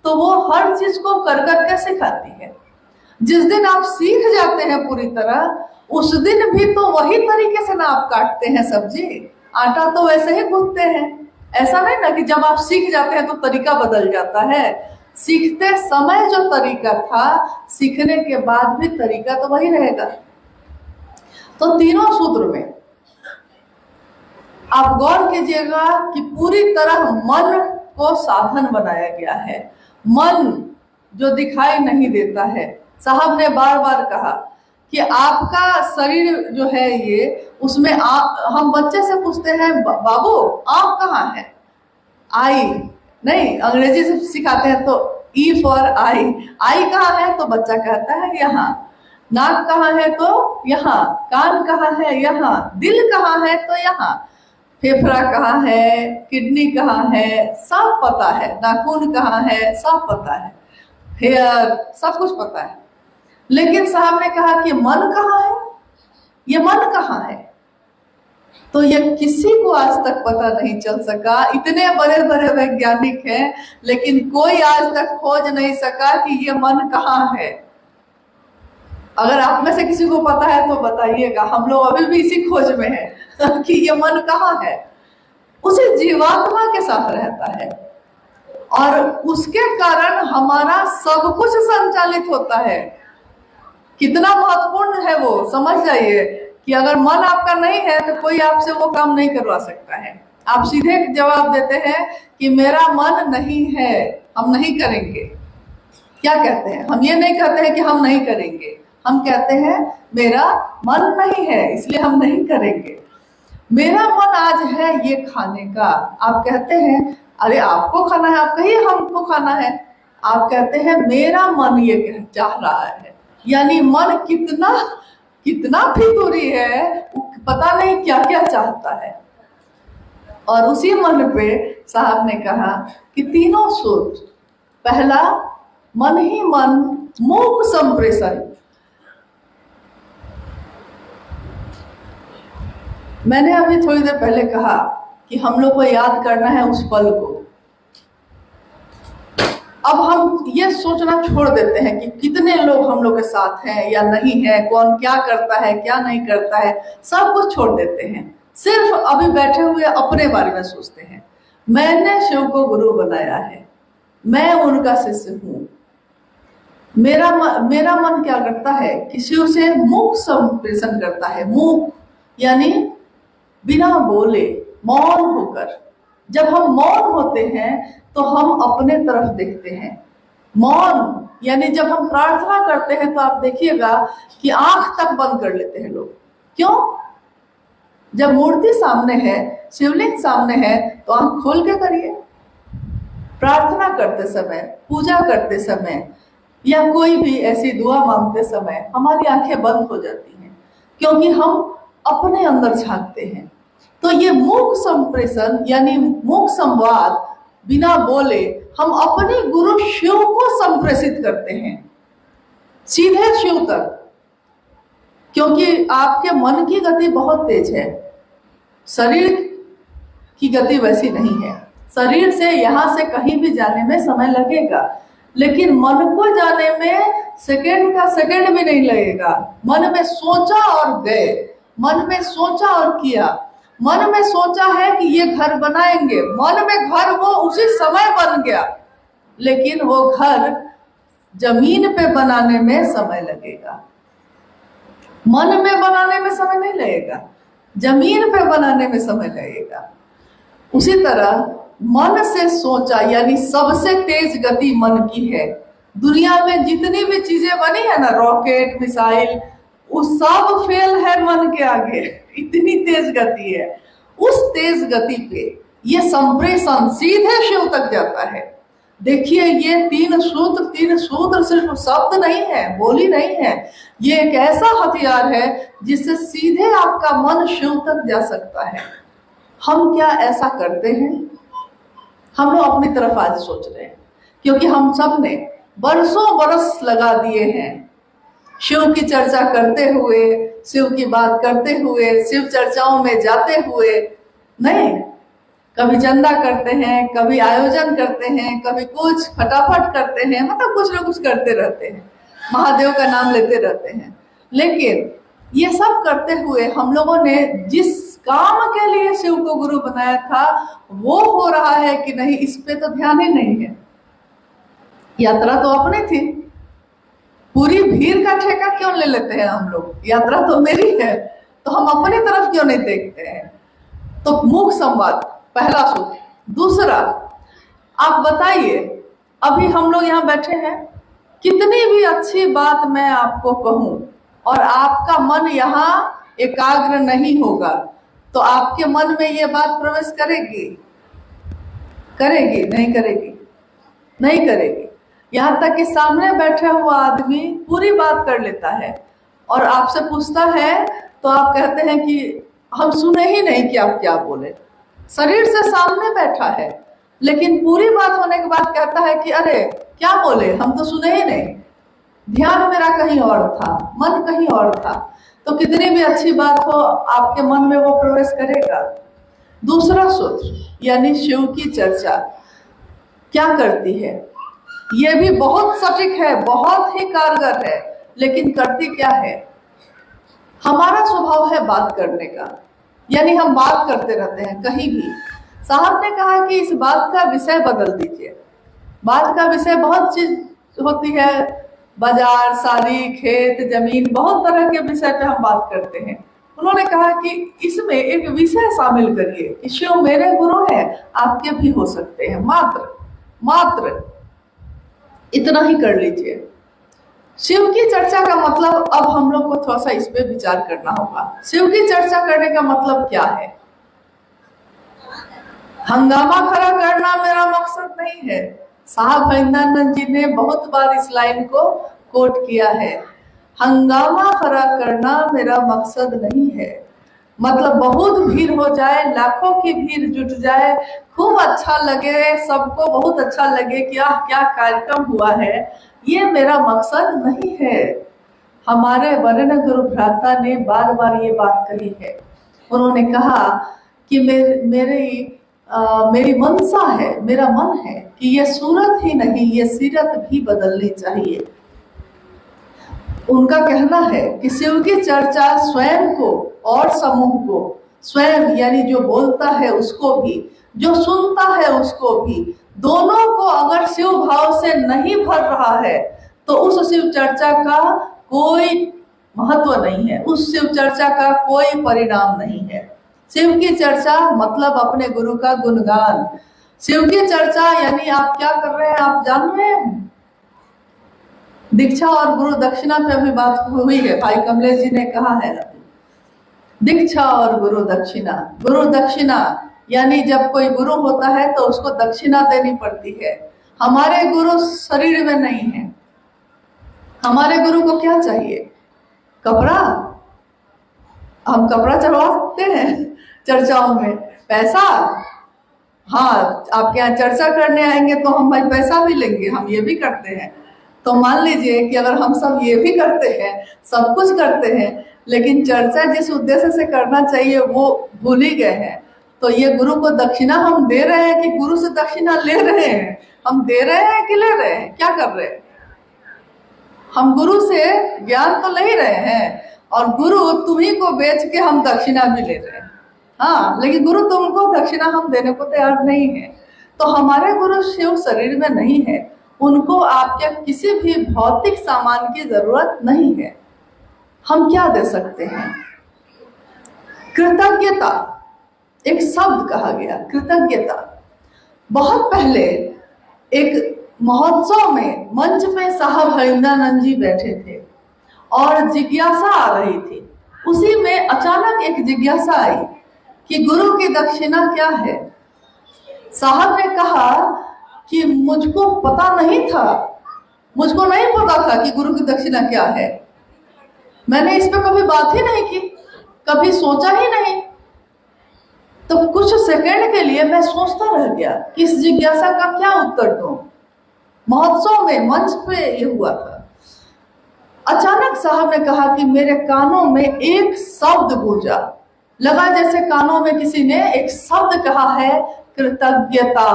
तो वो हर चीज को कर करके सिखाती है। जिस दिन आप सीख जाते हैं पूरी तरह, उस दिन भी तो वही तरीके से ना आप काटते हैं सब्जी, आटा तो वैसे ही गूंथते हैं। ऐसा नहीं ना कि जब आप सीख जाते हैं तो तरीका बदल जाता है। सीखते समय जो तरीका था, सीखने के बाद भी तरीका तो वही रहेगा। तो तीनों सूत्र में आप गौर कीजिएगा कि पूरी तरह मन को साधन बनाया गया है। मन जो दिखाई नहीं देता है, साहब ने बार बार कहा कि आपका शरीर जो है ये, उसमें हम बच्चे से पूछते हैं बाबू आँख कहाँ है, आई नहीं, अंग्रेजी से सिखाते हैं तो ई फॉर आई, आई कहाँ है तो बच्चा कहता है यहाँ, नाक कहाँ है तो यहाँ, कान कहाँ है यहाँ, दिल कहाँ है तो यहाँ, फेफड़ा कहाँ है, किडनी कहाँ है, सब पता है, नाखून कहाँ है सब पता है, हेयर सब कुछ पता है। लेकिन साहब ने कहा कि मन कहाँ है, ये मन कहाँ है, तो ये किसी को आज तक पता नहीं चल सका। इतने बड़े बड़े वैज्ञानिक हैं, लेकिन कोई आज तक खोज नहीं सका कि ये मन कहाँ है। अगर आप में से किसी को पता है तो बताइएगा, हम लोग अभी भी इसी खोज में हैं कि ये मन कहाँ है। उसे जीवात्मा के साथ रहता है और उसके कारण हमारा सब कुछ संचालित होता है। कितना महत्वपूर्ण है वो, समझ जाइए कि अगर मन आपका नहीं है तो कोई आपसे वो काम नहीं करवा सकता है। आप सीधे जवाब देते हैं कि मेरा मन नहीं है, हम नहीं करेंगे। क्या कहते हैं? हम ये नहीं कहते हैं कि हम नहीं करेंगे, हम कहते हैं मेरा मन नहीं है इसलिए हम नहीं करेंगे। मेरा मन आज है ये खाने का। आप कहते हैं अरे आपको खाना है, आप कहिए हमको खाना है। आप कहते हैं मेरा मन ये चाह रहा है, यानी मन कितना कितना फितूरी है, पता नहीं क्या क्या चाहता है। और उसी मन पे साहब ने कहा कि तीनों सूत्र, पहला मन ही मन, मूक संप्रेषण। मैंने अभी थोड़ी देर पहले कहा कि हम लोग को याद करना है उस पल को। अब हम ये सोचना छोड़ देते हैं कि कितने लोग हम लोग के साथ हैं या नहीं है, कौन क्या करता है क्या नहीं करता है, सब कुछ छोड़ देते हैं। सिर्फ अभी बैठे हुए अपने बारे में सोचते हैं। मैंने शिव को गुरु बनाया है, मैं उनका शिष्य हूँ। मेरा मन क्या करता है कि शिव से मूक संप्रेषण करता है। मूक यानी बिना बोले, मौन होकर। जब हम मौन होते हैं तो हम अपने तरफ देखते हैं। मौन यानी जब हम प्रार्थना करते हैं तो आप देखिएगा कि आंख तक बंद कर लेते हैं लोग। क्यों? जब मूर्ति सामने है, शिवलिंग सामने है, तो आंख खोल के करिए। प्रार्थना करते समय, पूजा करते समय या कोई भी ऐसी दुआ मांगते समय हमारी आंखें बंद हो जाती हैं, क्योंकि हम अपने अंदर झांकते हैं। तो ये मूक संप्रेषण यानी मूक संवाद, बिना बोले हम अपने गुरु शिव को संप्रेषित करते हैं, सीधे शिव तक। क्योंकि आपके मन की गति बहुत तेज है, शरीर की गति वैसी नहीं है। शरीर से यहाँ से कहीं भी जाने में समय लगेगा, लेकिन मन को जाने में सेकंड का सेकंड भी नहीं लगेगा। मन में सोचा और गए, मन में सोचा और किया। मन में सोचा है कि ये घर बनाएंगे, मन में घर वो उसी समय बन गया, लेकिन वो घर जमीन पे बनाने में समय लगेगा। मन में बनाने में समय नहीं लगेगा, जमीन पे बनाने में समय लगेगा। उसी तरह मन से सोचा यानी सबसे तेज गति मन की है। दुनिया में जितनी भी चीजें बनी है ना, रॉकेट, मिसाइल, वो सब फेल है मन के आगे, इतनी तेज गति है। उस तेज गति पे ये संप्रेषण सीधे शिव तक जाता है। देखिए ये तीन सूत्र सिर्फ शब्द नहीं है, बोली नहीं है, ये एक ऐसा हथियार है जिससे सीधे आपका मन शिव तक जा सकता है। हम क्या ऐसा करते हैं? हम लोग अपनी तरफ आज सोच रहे हैं, क्योंकि हम सब ने बरसों बरस लगा दिए हैं शिव की चर्चा करते हुए, शिव की बात करते हुए, शिव चर्चाओं में जाते हुए। नहीं, कभी चंदा करते हैं, कभी आयोजन करते हैं, कभी कुछ फटाफट करते हैं, मतलब कुछ ना कुछ करते रहते हैं, महादेव का नाम लेते रहते हैं। लेकिन ये सब करते हुए हम लोगों ने जिस काम के लिए शिव को गुरु बनाया था वो हो रहा है कि नहीं, इस पे तो ध्यान ही नहीं है। यात्रा तो अपनी थी, पूरी भीड़ का ठेका क्यों ले लेते हैं हम लोग? यात्रा तो मेरी है, तो हम अपनी तरफ क्यों नहीं देखते हैं? तो मुख संवाद पहला सूत्र। दूसरा, आप बताइए, अभी हम लोग यहाँ बैठे हैं, कितनी भी अच्छी बात मैं आपको कहूं और आपका मन यहाँ एकाग्र नहीं होगा, तो आपके मन में ये बात प्रवेश करेगी? करेगी? नहीं करेगी, नहीं करेगी। यहाँ तक कि सामने बैठा हुआ आदमी पूरी बात कर लेता है और आपसे पूछता है तो आप कहते हैं कि हम सुने ही नहीं कि आप क्या बोले। शरीर से सामने बैठा है लेकिन पूरी बात होने के बाद कहता है कि अरे क्या बोले, हम तो सुने ही नहीं, ध्यान मेरा कहीं और था, मन कहीं और था। तो कितनी भी अच्छी बात हो, आपके मन में वो प्रवेश करेगा। दूसरा सूत्र यानी शिव की चर्चा क्या करती है? ये भी बहुत सटीक है, बहुत ही कारगर है, लेकिन करती क्या है? हमारा स्वभाव है बात करने का, यानी हम बात करते रहते हैं कहीं भी। साहब ने कहा कि इस बात का विषय बदल दीजिए। बात का विषय बहुत चीज होती है, बाजार, शादी, खेत, जमीन, बहुत तरह के विषय पे हम बात करते हैं। उन्होंने कहा कि इसमें एक विषय शामिल करिए कि शिव मेरे गुरु हैं, आपके भी हो सकते हैं, मात्र इतना ही कर लीजिए। शिव की चर्चा का मतलब, अब हम लोग को थोड़ा सा इस पे विचार करना होगा। शिव की चर्चा करने का मतलब क्या है? हंगामा खड़ा करना मेरा मकसद नहीं है। साहब हरिंदरानंद जी ने बहुत बार इस लाइन को कोट किया है, हंगामा खड़ा करना मेरा मकसद नहीं है। मतलब बहुत भीड़ हो जाए, लाखों की भीड़ जुट जाए, खूब अच्छा लगे, सबको बहुत अच्छा लगे कि क्या कार्यक्रम हुआ है, ये मेरा मकसद नहीं है। हमारे वरेण्य गुरु भ्राता ने बार बार ये बात कही है। उन्होंने कहा कि मेरी मनसा है, मेरा मन है कि ये सूरत ही नहीं, ये सीरत भी बदलनी चाहिए। उनका कहना है कि शिव की चर्चा स्वयं को और समूह को, स्वयं यानी जो बोलता है उसको भी, जो सुनता है उसको भी, दोनों को अगर शिव भाव से नहीं भर रहा है तो उस शिव चर्चा का कोई महत्व नहीं है, उस शिव चर्चा का कोई परिणाम नहीं है। शिव की चर्चा मतलब अपने गुरु का गुणगान। शिव की चर्चा यानी आप क्या कर रहे हैं, आप जान रहे हैं? दीक्षा और गुरु दक्षिणा पे अभी बात हुई है, भाई कमलेश जी ने कहा है दीक्षा और गुरु दक्षिणा। गुरु दक्षिणा यानी जब कोई गुरु होता है तो उसको दक्षिणा देनी पड़ती है। हमारे गुरु शरीर में नहीं है। हमारे गुरु को क्या चाहिए? कपड़ा। हम कपड़ा चढ़वाते हैं चर्चाओं में, पैसा। हाँ, आपके यहाँ चर्चा करने आएंगे तो हम भाई पैसा भी लेंगे, हम ये भी करते हैं। तो मान लीजिए कि अगर हम सब ये भी करते हैं, सब कुछ करते हैं, लेकिन चर्चा जिस उद्देश्य से करना चाहिए वो भूल ही गए हैं, तो ये गुरु को दक्षिणा हम दे रहे हैं कि गुरु से दक्षिणा ले रहे हैं? हम दे रहे हैं कि ले रहे हैं? क्या कर रहे हैं? हम गुरु से ज्ञान तो ले ही रहे हैं और गुरु तुम्ही को बेच के हम दक्षिणा भी ले रहे हैं। हाँ, लेकिन गुरु तुमको दक्षिणा हम देने को तैयार नहीं है। तो हमारे गुरु शिव शरीर में नहीं है, उनको आपके किसी भी भौतिक सामान की जरूरत नहीं है। हम क्या दे सकते हैं? कृतज्ञता एक शब्द कहा गया, कृतज्ञता। बहुत पहले एक महोत्सव में मंच पे साहब हरिंदरानंद जी बैठे थे और जिज्ञासा आ रही थी। उसी में अचानक एक जिज्ञासा आई कि गुरु की दक्षिणा क्या है। साहब ने कहा कि मुझको पता नहीं था, मुझको नहीं पता था कि गुरु की दक्षिणा क्या है। मैंने इस पे कभी बात ही नहीं की, कभी सोचा ही नहीं। तो कुछ सेकंड के लिए मैं सोचता रह गया कि इस जिज्ञासा का क्या उत्तर दूं। महोत्सव में मंच पे ये हुआ था। अचानक साहब ने कहा कि मेरे कानों में एक शब्द गूंजा, लगा जैसे कानों में किसी ने एक शब्द कहा है, कृतज्ञता,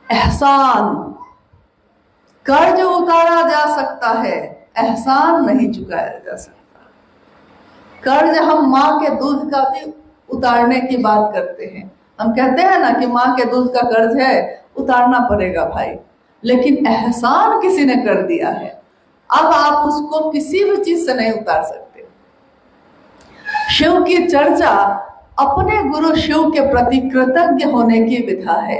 एहसान। कर्ज उतारा जा सकता है, एहसान नहीं चुकाया जा सकता। कर्ज हम माँ के दूध का भी उतारने की बात करते हैं। हम कहते हैं ना कि माँ के दूध का कर्ज है, उतारना पड़ेगा भाई, लेकिन एहसान किसी ने कर दिया है, अब आप उसको किसी भी चीज से नहीं उतार सकते। शिव की चर्चा अपने गुरु शिव के प्रति कृतज्ञ होने की विधा है।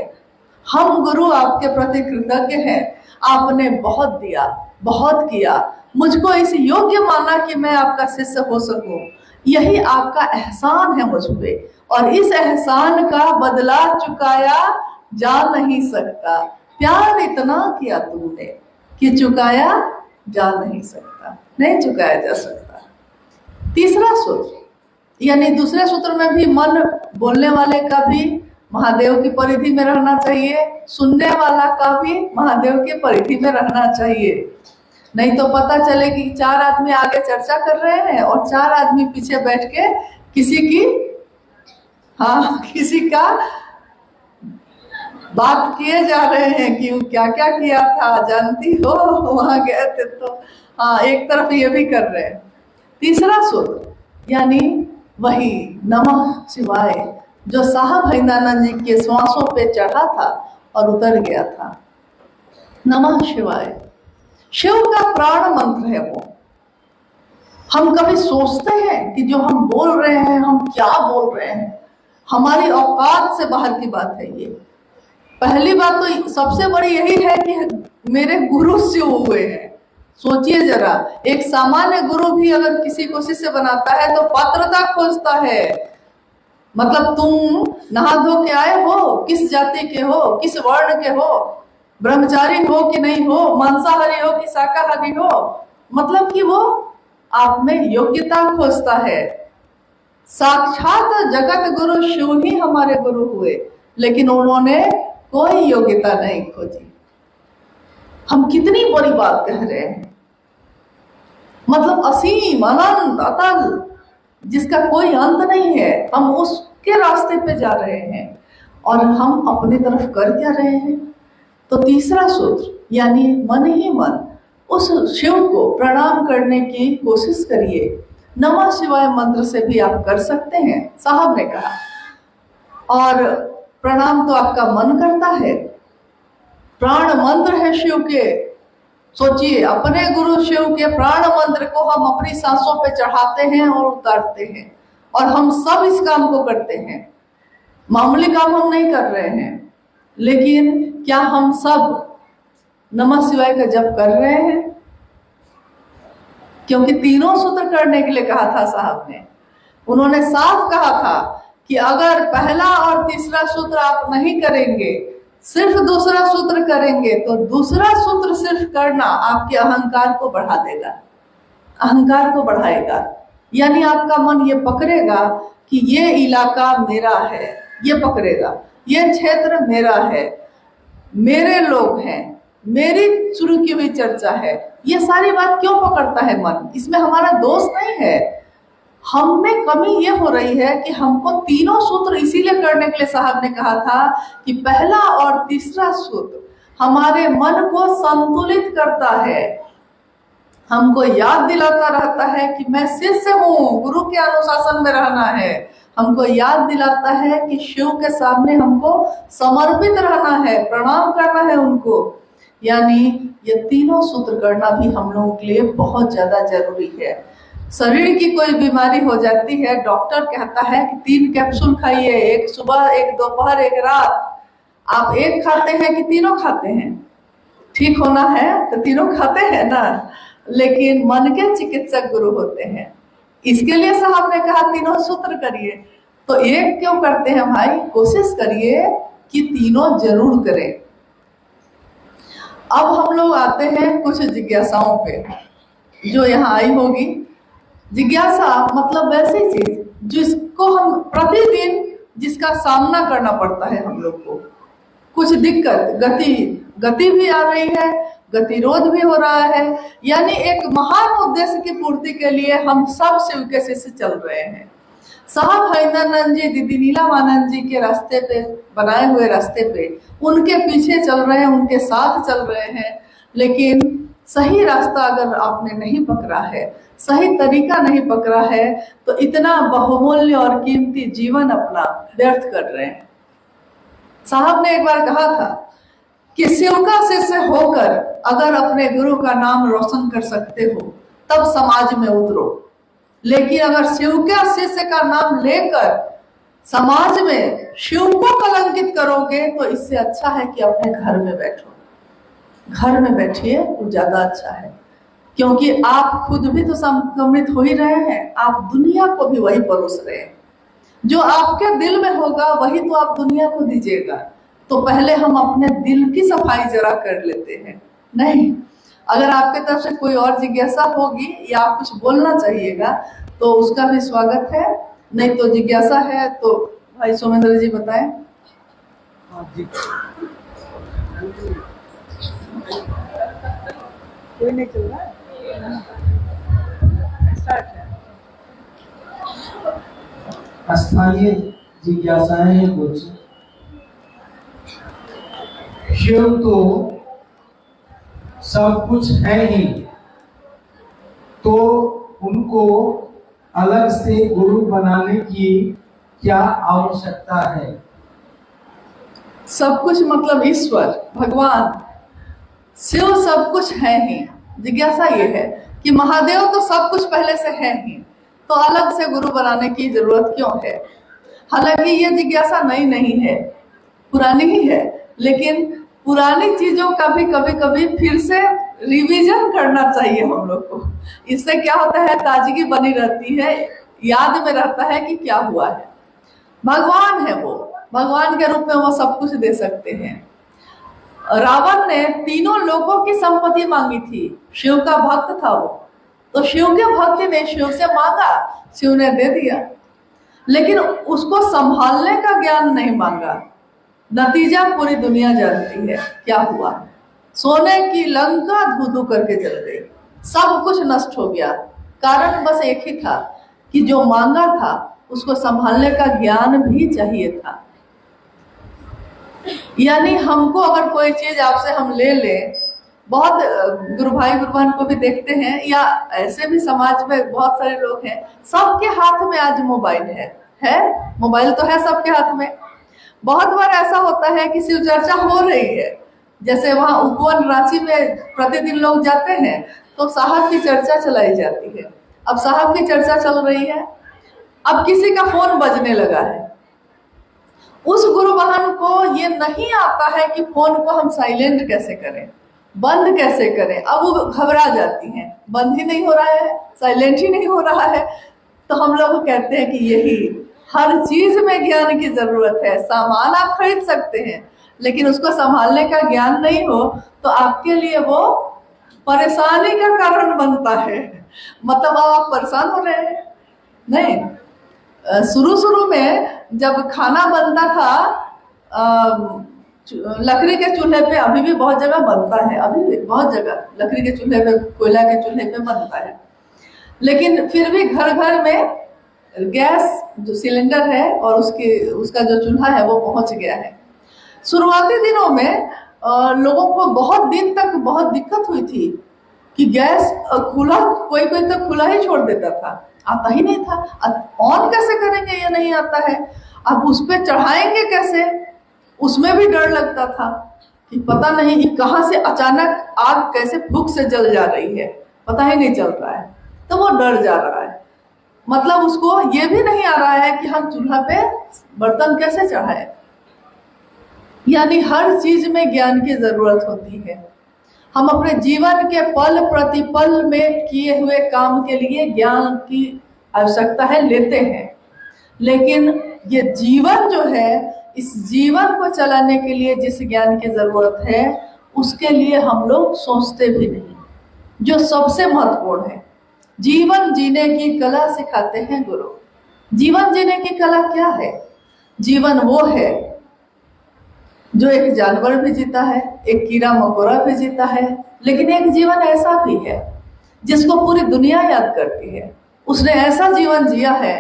हम गुरु आपके प्रति कृतज्ञ हैं, आपने बहुत दिया, बहुत किया, मुझको इस योग्य माना कि मैं आपका शिष्य हो सकूं, यही आपका एहसान है मुझ पे, और इस एहसान का बदला चुकाया जा नहीं सकता। प्यार इतना किया तुमने कि चुकाया जा नहीं सकता, नहीं चुकाया जा सकता। तीसरा सूत्र, यानी दूसरे सूत्र में भी मन बोलने वाले का भी महादेव की परिधि में रहना चाहिए, सुनने वाला का भी महादेव की परिधि में रहना चाहिए। नहीं तो पता चले कि 4 आदमी आगे चर्चा कर रहे हैं और 4 आदमी पीछे बैठ के किसी का बात किए जा रहे हैं कि क्या क्या किया था, जानती हो, वहां गए थे तो। एक तरफ ये भी कर रहे हैं। तीसरा सूत्र यानी वही नमः शिवाय, जो साहब भैंदानंद जी के श्वासों पे चढ़ा था और उतर गया था। नमः शिवाय शिव का प्राण मंत्र है वो। हम कभी सोचते हैं कि जो हम बोल रहे हैं, हम क्या बोल रहे हैं, हमारी औकात से बाहर की बात है ये। पहली बात तो सबसे बड़ी यही है कि मेरे गुरु शिव हुए हैं। सोचिए जरा, एक सामान्य गुरु भी अगर किसी को शिष्य बनाता है तो पात्रता खोजता है। मतलब तुम नहा धो के आए हो, किस जाति के हो, किस वर्ण के हो, ब्रह्मचारी हो कि नहीं हो, मांसाहारी हो कि शाकाहारी हो, मतलब कि वो आप में योग्यता खोजता है। साक्षात जगत गुरु शिव ही हमारे गुरु हुए, लेकिन उन्होंने कोई योग्यता नहीं खोजी। हम कितनी बड़ी बात कह रहे हैं, मतलब असीम, अनंत, अतल, जिसका कोई अंत नहीं है, हम उसके रास्ते पे जा रहे हैं और हम अपनी तरफ कर क्या रहे हैं। तो तीसरा सूत्र यानी मन ही मन उस शिव को प्रणाम करने की कोशिश करिए। नमः शिवाय मंत्र से भी आप कर सकते हैं, साहब ने कहा, और प्रणाम तो आपका मन करता है। प्राण मंत्र है शिव के। सोचिए, अपने गुरु शिव के प्राण मंत्र को हम अपनी सांसों पे चढ़ाते हैं और उतारते हैं, और हम सब इस काम को करते हैं। मामूली काम हम नहीं कर रहे हैं, लेकिन क्या हम सब नमः शिवाय का जप कर रहे हैं? क्योंकि तीनों सूत्र करने के लिए कहा था साहब ने। उन्होंने साफ कहा था कि अगर पहला और तीसरा सूत्र आप नहीं करेंगे, सिर्फ दूसरा सूत्र करेंगे, तो दूसरा सूत्र सिर्फ करना आपके अहंकार को बढ़ा देगा, अहंकार को बढ़ाएगा। यानी आपका मन ये पकड़ेगा कि ये इलाका मेरा है, ये पकड़ेगा, ये क्षेत्र मेरा है, मेरे लोग हैं, मेरी शुरू की हुई चर्चा है। ये सारी बात क्यों पकड़ता है मन? इसमें हमारा दोष नहीं है। हम में कमी ये हो रही है कि हमको तीनों सूत्र इसीलिए करने के लिए साहब ने कहा था कि पहला और तीसरा सूत्र हमारे मन को संतुलित करता है, हमको याद दिलाता रहता है कि मैं शिष्य हूँ, गुरु के अनुशासन में रहना है। हमको याद दिलाता है कि शिव के सामने हमको समर्पित रहना है, प्रणाम करना है उनको। यानी ये तीनों सूत्र करना भी हम लोगों के लिए बहुत ज्यादा जरूरी है। शरीर की कोई बीमारी हो जाती है, डॉक्टर कहता है कि 3 कैप्सूल खाइए, एक सुबह, एक दोपहर, एक रात। आप एक खाते हैं कि तीनों खाते हैं? ठीक होना है तो तीनों खाते हैं ना। लेकिन मन के चिकित्सक गुरु होते हैं। इसके लिए साहब ने कहा तीनों सूत्र करिए। तो एक क्यों करते हैं भाई, कोशिश करिए कि तीनों जरूर करें। अब हम लोग आते हैं कुछ जिज्ञासाओं पे जो यहाँ आई होगी। जिज्ञासा मतलब वैसी चीज जिसको हम प्रतिदिन जिसका सामना करना पड़ता है हम लोग को। कुछ दिक्कत, गति भी आ रही है, गतिरोध भी हो रहा है, यानी एक महान उद्देश्य की पूर्ति के लिए हम सब शिव के शिष्य चल रहे हैं। साहब हरिंदरनंद जी, दीदी नीलामानंद जी के रास्ते पे, बनाए हुए रास्ते पे उनके पीछे चल रहे हैं, उनके साथ चल रहे हैं। लेकिन सही रास्ता अगर आपने नहीं पकड़ा है, सही तरीका नहीं पकड़ा है, तो इतना बहुमूल्य और कीमती जीवन अपना व्यर्थ कर रहे हैं। साहब ने एक बार कहा था कि शिव का शिष्य होकर अगर अपने गुरु का नाम रोशन कर सकते हो तब समाज में उतरो, लेकिन अगर शिव के शिष्य का नाम लेकर समाज में शिव को कलंकित करोगे तो इससे अच्छा है कि अपने घर में बैठो। घर में बैठिए तो ज्यादा अच्छा है, क्योंकि आप खुद भी तो संक्रमित हो ही रहे हैं, आप दुनिया को भी वही परोस रहे हैं। जो आपके दिल में होगा वही तो आप दुनिया को दीजिएगा। तो पहले हम अपने दिल की सफाई जरा कर लेते हैं। नहीं, अगर आपके तरफ से कोई और जिज्ञासा होगी या आप कुछ बोलना चाहिएगा तो उसका भी स्वागत है, नहीं तो जिज्ञासा है तो भाई सोमेंद्र जी बताएं। कोई नहीं चल रहा है, स्थानीय जिज्ञासाएं हैं कुछ। शिव तो सब कुछ है ही, तो उनको अलग से गुरु बनाने की क्या आवश्यकता है? सब कुछ मतलब ईश्वर, भगवान, शिव सब कुछ है ही। जिज्ञासा ये है कि महादेव तो सब कुछ पहले से है ही, तो अलग से गुरु बनाने की जरूरत क्यों है? हालांकि ये जिज्ञासा नई नहीं है, पुरानी ही है, लेकिन पुरानी चीजों का भी कभी कभी फिर से रिवीजन करना चाहिए हम लोग को। इससे क्या होता है, ताजगी बनी रहती है, याद में रहता है कि क्या हुआ है। भगवान है वो, भगवान के रूप में वो सब कुछ दे सकते हैं। रावण ने तीनों लोगों की संपत्ति मांगी थी, शिव का भक्त था वो, तो शिव के भक्त ने शिव से मांगा, शिव ने दे दिया, लेकिन उसको संभालने का ज्ञान नहीं मांगा। नतीजा पूरी दुनिया जानती है क्या हुआ। सोने की लंका धू धू करके जल गई, सब कुछ नष्ट हो गया। कारण बस एक ही था कि जो मांगा था उसको संभालने का ज्ञान भी चाहिए था। यानी हमको अगर कोई चीज आपसे हम ले लें, बहुत गुरु भाई गुरु बहन को भी देखते हैं, या ऐसे भी समाज में बहुत सारे लोग हैं, सबके हाथ में आज मोबाइल है, मोबाइल तो है सबके हाथ में। बहुत बार ऐसा होता है कि शिव चर्चा हो रही है, जैसे वहाँ उपवन रांची में प्रतिदिन लोग जाते हैं तो साहब की चर्चा चलाई जाती है। अब साहब की चर्चा चल रही है, अब किसी का फोन बजने लगा है, उस गुरु बहन को ये नहीं आता है कि फोन को हम साइलेंट कैसे करें, बंद कैसे करें। अब वो घबरा जाती हैं, बंद ही नहीं हो रहा है, साइलेंट ही नहीं हो रहा है। तो हम लोग कहते हैं कि यही हर चीज में ज्ञान की जरूरत है। सामान आप खरीद सकते हैं, लेकिन उसको संभालने का ज्ञान नहीं हो तो आपके लिए वो परेशानी का कारण बनता है। मतलब आप परेशान हो रहे हैं। नहीं, शुरू में जब खाना बनता था लकड़ी के चूल्हे पे, अभी भी बहुत जगह बनता है, अभी भी बहुत जगह लकड़ी के चूल्हे पे, कोयला के चूल्हे पे बनता है, लेकिन फिर भी घर घर में गैस जो सिलेंडर है और उसका जो चूल्हा है वो पहुंच गया है। शुरुआती दिनों में लोगों को बहुत दिन तक बहुत दिक्कत हुई थी कि गैस खुला, कोई तो खुला ही छोड़ देता था, आता ही नहीं था। ऑन कैसे करेंगे ये नहीं आता है, अब उस पर चढ़ाएंगे कैसे, उसमें भी डर लगता था कि पता नहीं कि कहाँ से अचानक आग कैसे फूंक से जल जा रही है, पता ही नहीं चल रहा है, तो वो डर जा रहा है। मतलब उसको ये भी नहीं आ रहा है कि हम चूल्हा पे बर्तन कैसे चढ़ाए। यानी हर चीज में ज्ञान की जरूरत होती है। हम अपने जीवन के पल प्रतिपल में किए हुए काम के लिए ज्ञान की आवश्यकता है, लेते हैं, लेकिन ये जीवन जो है, इस जीवन को चलाने के लिए जिस ज्ञान की जरूरत है उसके लिए हम लोग सोचते भी नहीं, जो सबसे महत्वपूर्ण है। जीवन जीने की कला सिखाते हैं गुरु। जीवन जीने की कला क्या है? जीवन वो है जो एक जानवर भी जीता है, एक कीड़ा मकोड़ा भी जीता है, लेकिन एक जीवन ऐसा भी है जिसको पूरी दुनिया याद करती है। उसने ऐसा जीवन जिया है।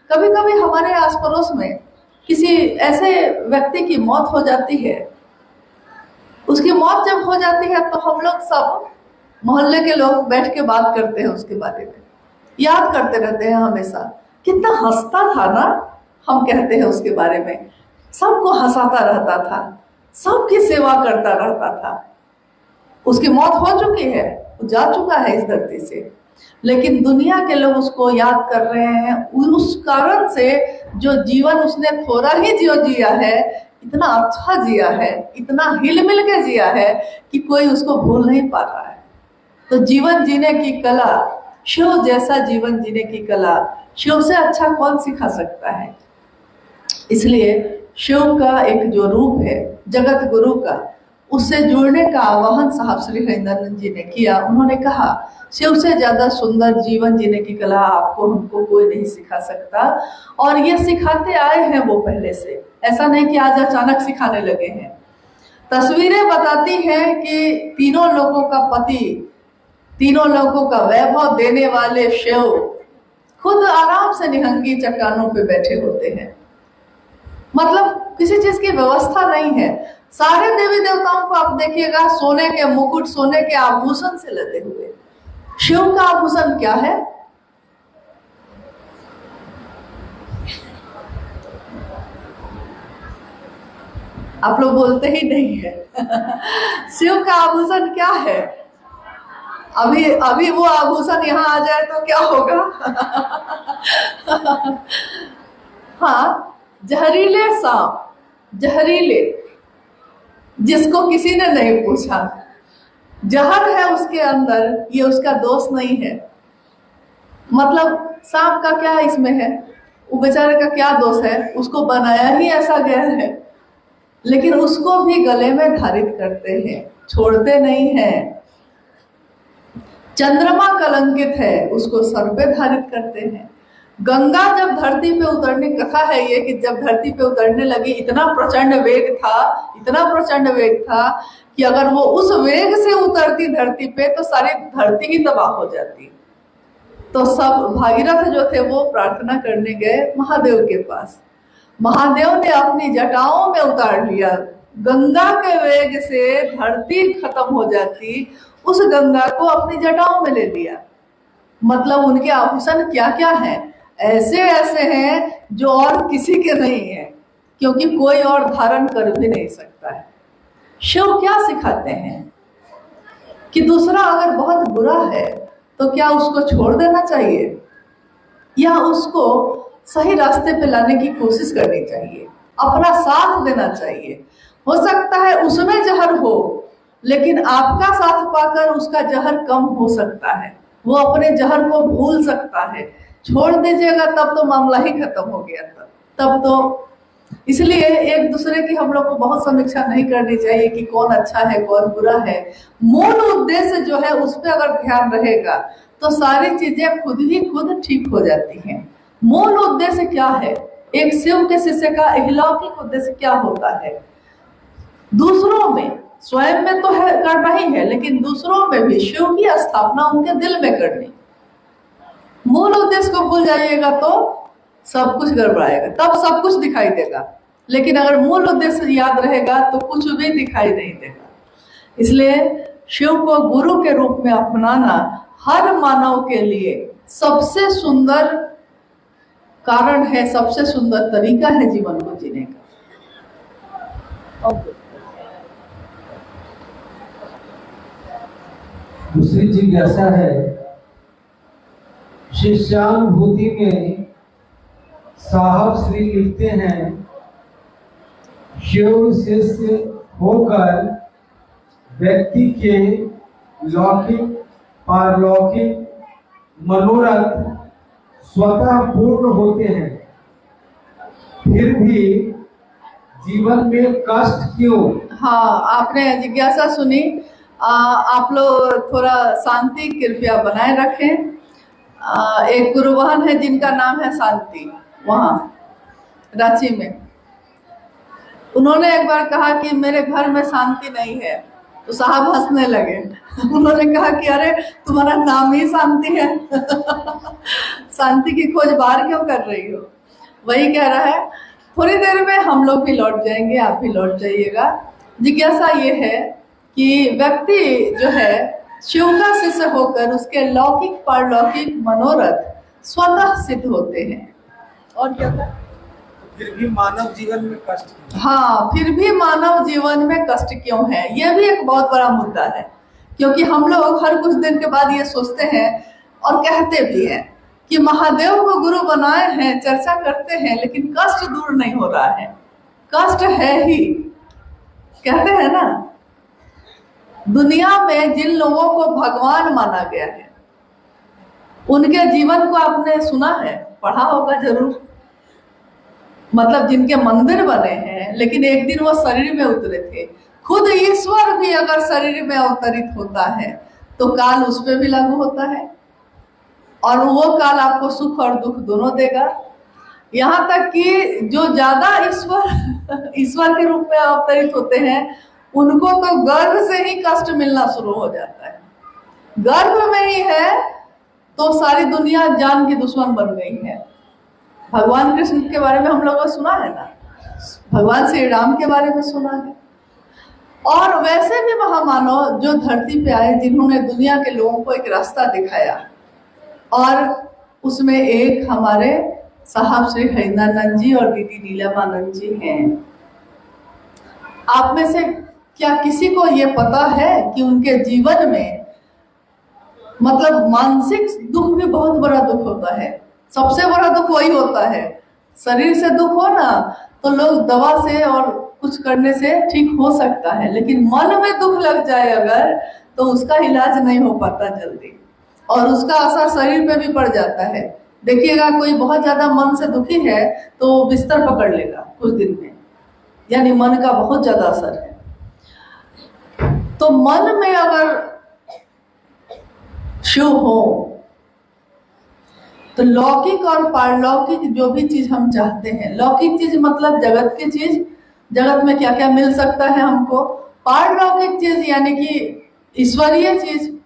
कभी कभी हमारे आस पड़ोस में किसी ऐसे व्यक्ति की मौत हो जाती है, उसकी मौत जब हो जाती है तो हम लोग सब मोहल्ले के लोग बैठ के बात करते हैं, उसके बारे में याद करते रहते हैं हमेशा। कितना हंसता था ना, हम कहते हैं उसके बारे में, सबको हंसाता रहता था, सबकी सेवा करता रहता था। उसकी मौत हो चुकी है, वो जा चुका है इस धरती से, लेकिन दुनिया के लोग उसको याद कर रहे हैं उस कारण से जो जीवन उसने थोड़ा ही जिया है, इतना अच्छा जिया है, इतना हिल मिल के जिया है कि कोई उसको भूल नहीं पा रहा है। तो जीवन जीने की कला, शिव जैसा जीवन जीने की कला शिव से अच्छा कौन सिखा सकता है। इसलिए शिव का एक जो रूप है जगत गुरु का, उससे जुड़ने का आह्वान साहब श्री हरिनंदन जी ने किया। उन्होंने कहा शिव से ज्यादा सुंदर जीवन जीने की कला आपको हमको कोई नहीं सिखा सकता, और ये सिखाते आए हैं वो पहले से, ऐसा नहीं कि आज अचानक सिखाने लगे हैं। तस्वीरें बताती हैं कि तीनों लोगों का पति, तीनों लोगों का वैभव देने वाले शिव खुद आराम से निहंगी चट्टानों पे बैठे होते हैं, मतलब किसी चीज की व्यवस्था नहीं है। सारे देवी देवताओं को आप देखिएगा सोने के मुकुट, सोने के आभूषण से लदे हुए। शिव का आभूषण क्या है? आप लोग बोलते ही नहीं है। शिव का आभूषण क्या है? अभी वो आभूषण यहाँ आ जाए तो क्या होगा? हाँ, जहरीले सांप, जहरीले, जिसको किसी ने नहीं पूछा, जहर है उसके अंदर, ये उसका दोष नहीं है। मतलब सांप का क्या इसमें है, वो बेचारे का क्या दोष है, उसको बनाया ही ऐसा गया है, लेकिन उसको भी गले में धारित करते हैं, छोड़ते नहीं हैं। चंद्रमा कलंकित है, उसको सर पे धारित करते हैं। गंगा जब धरती पे उतरने, कथा है ये कि जब धरती पे उतरने लगी, इतना प्रचंड वेग था, इतना प्रचंड वेग था कि अगर वो उस वेग से उतरती धरती पे तो सारी धरती ही तबाह हो जाती। तो सब भागीरथ जो थे वो प्रार्थना करने गए महादेव के पास। महादेव ने अपनी जटाओं में उतार लिया, गंगा के वेग से धरती खत्म हो जाती, उस गंगा को अपनी जटाओं में ले लिया। मतलब उनके आभूषण क्या क्या हैं, ऐसे ऐसे हैं जो और किसी के नहीं है, क्योंकि कोई और धारण कर भी नहीं सकता है। शिव क्या सिखाते हैं कि दूसरा अगर बहुत बुरा है तो क्या उसको छोड़ देना चाहिए या उसको सही रास्ते पे लाने की कोशिश करनी चाहिए, अपना साथ देना चाहिए। हो सकता है उसमें जहर हो, लेकिन आपका साथ पाकर उसका जहर कम हो सकता है, वो अपने जहर को भूल सकता है। छोड़ दीजिएगा तब तो मामला ही खत्म हो गया था, तब तो। इसलिए एक दूसरे की हम लोग को बहुत समीक्षा नहीं करनी चाहिए कि कौन अच्छा है कौन बुरा है। मूल उद्देश्य जो है उस पर अगर ध्यान रहेगा तो सारी चीजें खुद ही खुद ठीक हो जाती हैं। मूल उद्देश्य क्या है? एक शिव के शिष्य का अलौकिक उद्देश्य क्या होता है? दूसरों में, स्वयं में तो है करना ही है, लेकिन दूसरों में भी शिव की स्थापना उनके दिल में करनी। मूल उद्देश्य को भूल जाइएगा तो सब कुछ गड़बड़ाएगा, तब सब कुछ दिखाई देगा, लेकिन अगर मूल उद्देश्य याद रहेगा तो कुछ भी दिखाई नहीं देगा। इसलिए शिव को गुरु के रूप में अपनाना हर मानव के लिए सबसे सुंदर कारण है, सबसे सुंदर तरीका है जीवन को जीने का। दूसरी जिज्ञासा है, शिष्यानुभूति में साहब श्री लिखते हैं, शिव शिष्य होकर व्यक्ति के लौकिक पारलौकिक मनोरथ स्वतः पूर्ण होते हैं, फिर भी जीवन में कष्ट क्यों? हाँ, आपने जिज्ञासा सुनी। आप लोग थोड़ा शांति कृपया बनाए रखें। एक गुरुबहन है जिनका नाम है शांति, वहाँ रांची में। उन्होंने एक बार कहा कि मेरे घर में शांति नहीं है, तो साहब हंसने लगे। उन्होंने कहा कि अरे तुम्हारा नाम ही शांति है। शांति की खोज बाहर क्यों कर रही हो? वही कह रहा है, थोड़ी देर में हम लोग भी लौट जाएंगे, आप भी लौट जाइएगा। जिज्ञासा ये है कि व्यक्ति जो है शिव का शिष्य होकर उसके लौकिक पारलौकिक मनोरथ स्वतः सिद्ध होते हैं। और क्या था? फिर भी मानव जीवन में कष्ट क्यों? हाँ, फिर भी मानव जीवन में कष्ट क्यों है, यह भी एक बहुत बड़ा मुद्दा है। क्योंकि हम लोग हर कुछ दिन के बाद ये सोचते हैं और कहते भी हैं कि महादेव को गुरु बनाए हैं, चर्चा करते हैं, लेकिन कष्ट दूर नहीं हो रहा है। कष्ट है ही, कहते हैं ना। दुनिया में जिन लोगों को भगवान माना गया है, उनके जीवन को आपने सुना है, पढ़ा होगा जरूर। मतलब जिनके मंदिर बने हैं, लेकिन एक दिन वो शरीर में उतरे थे। खुद ईश्वर भी अगर शरीर में अवतरित होता है तो काल उस पर भी लागू होता है, और वो काल आपको सुख और दुख दोनों देगा। यहाँ तक कि जो ज्यादा ईश्वर के रूप में अवतरित होते हैं, उनको तो गर्भ से ही कष्ट मिलना शुरू हो जाता है। गर्भ में ही है तो सारी दुनिया जान की दुश्मन बन गई है। भगवान कृष्ण के बारे में हम लोगों ने सुना है ना, भगवान श्री राम के बारे में सुना है। और वैसे भी महामानव जो धरती पे आए, जिन्होंने दुनिया के लोगों को एक रास्ता दिखाया, और उसमें एक हमारे साहब श्री हरिनानंद जी और दीदी नीलमानंद जी हैं। आप में से क्या किसी को ये पता है कि उनके जीवन में मतलब मानसिक दुख भी बहुत बड़ा दुख होता है। सबसे बड़ा दुख वही होता है। शरीर से दुख हो ना तो लोग दवा से और कुछ करने से ठीक हो सकता है, लेकिन मन में दुख लग जाए अगर, तो उसका इलाज नहीं हो पाता जल्दी, और उसका असर शरीर पे भी पड़ जाता है। देखिएगा, कोई बहुत ज्यादा मन से दुखी है तो बिस्तर पकड़ लेगा कुछ दिन में, यानी मन का बहुत ज्यादा असर है। तो मन में अगर शिव हो तो लौकिक और पारलौकिक जो भी चीज हम चाहते हैं, लौकिक चीज मतलब जगत की चीज, जगत में क्या क्या मिल सकता है हमको। पारलौकिक चीज यानी कि ईश्वरीय चीज,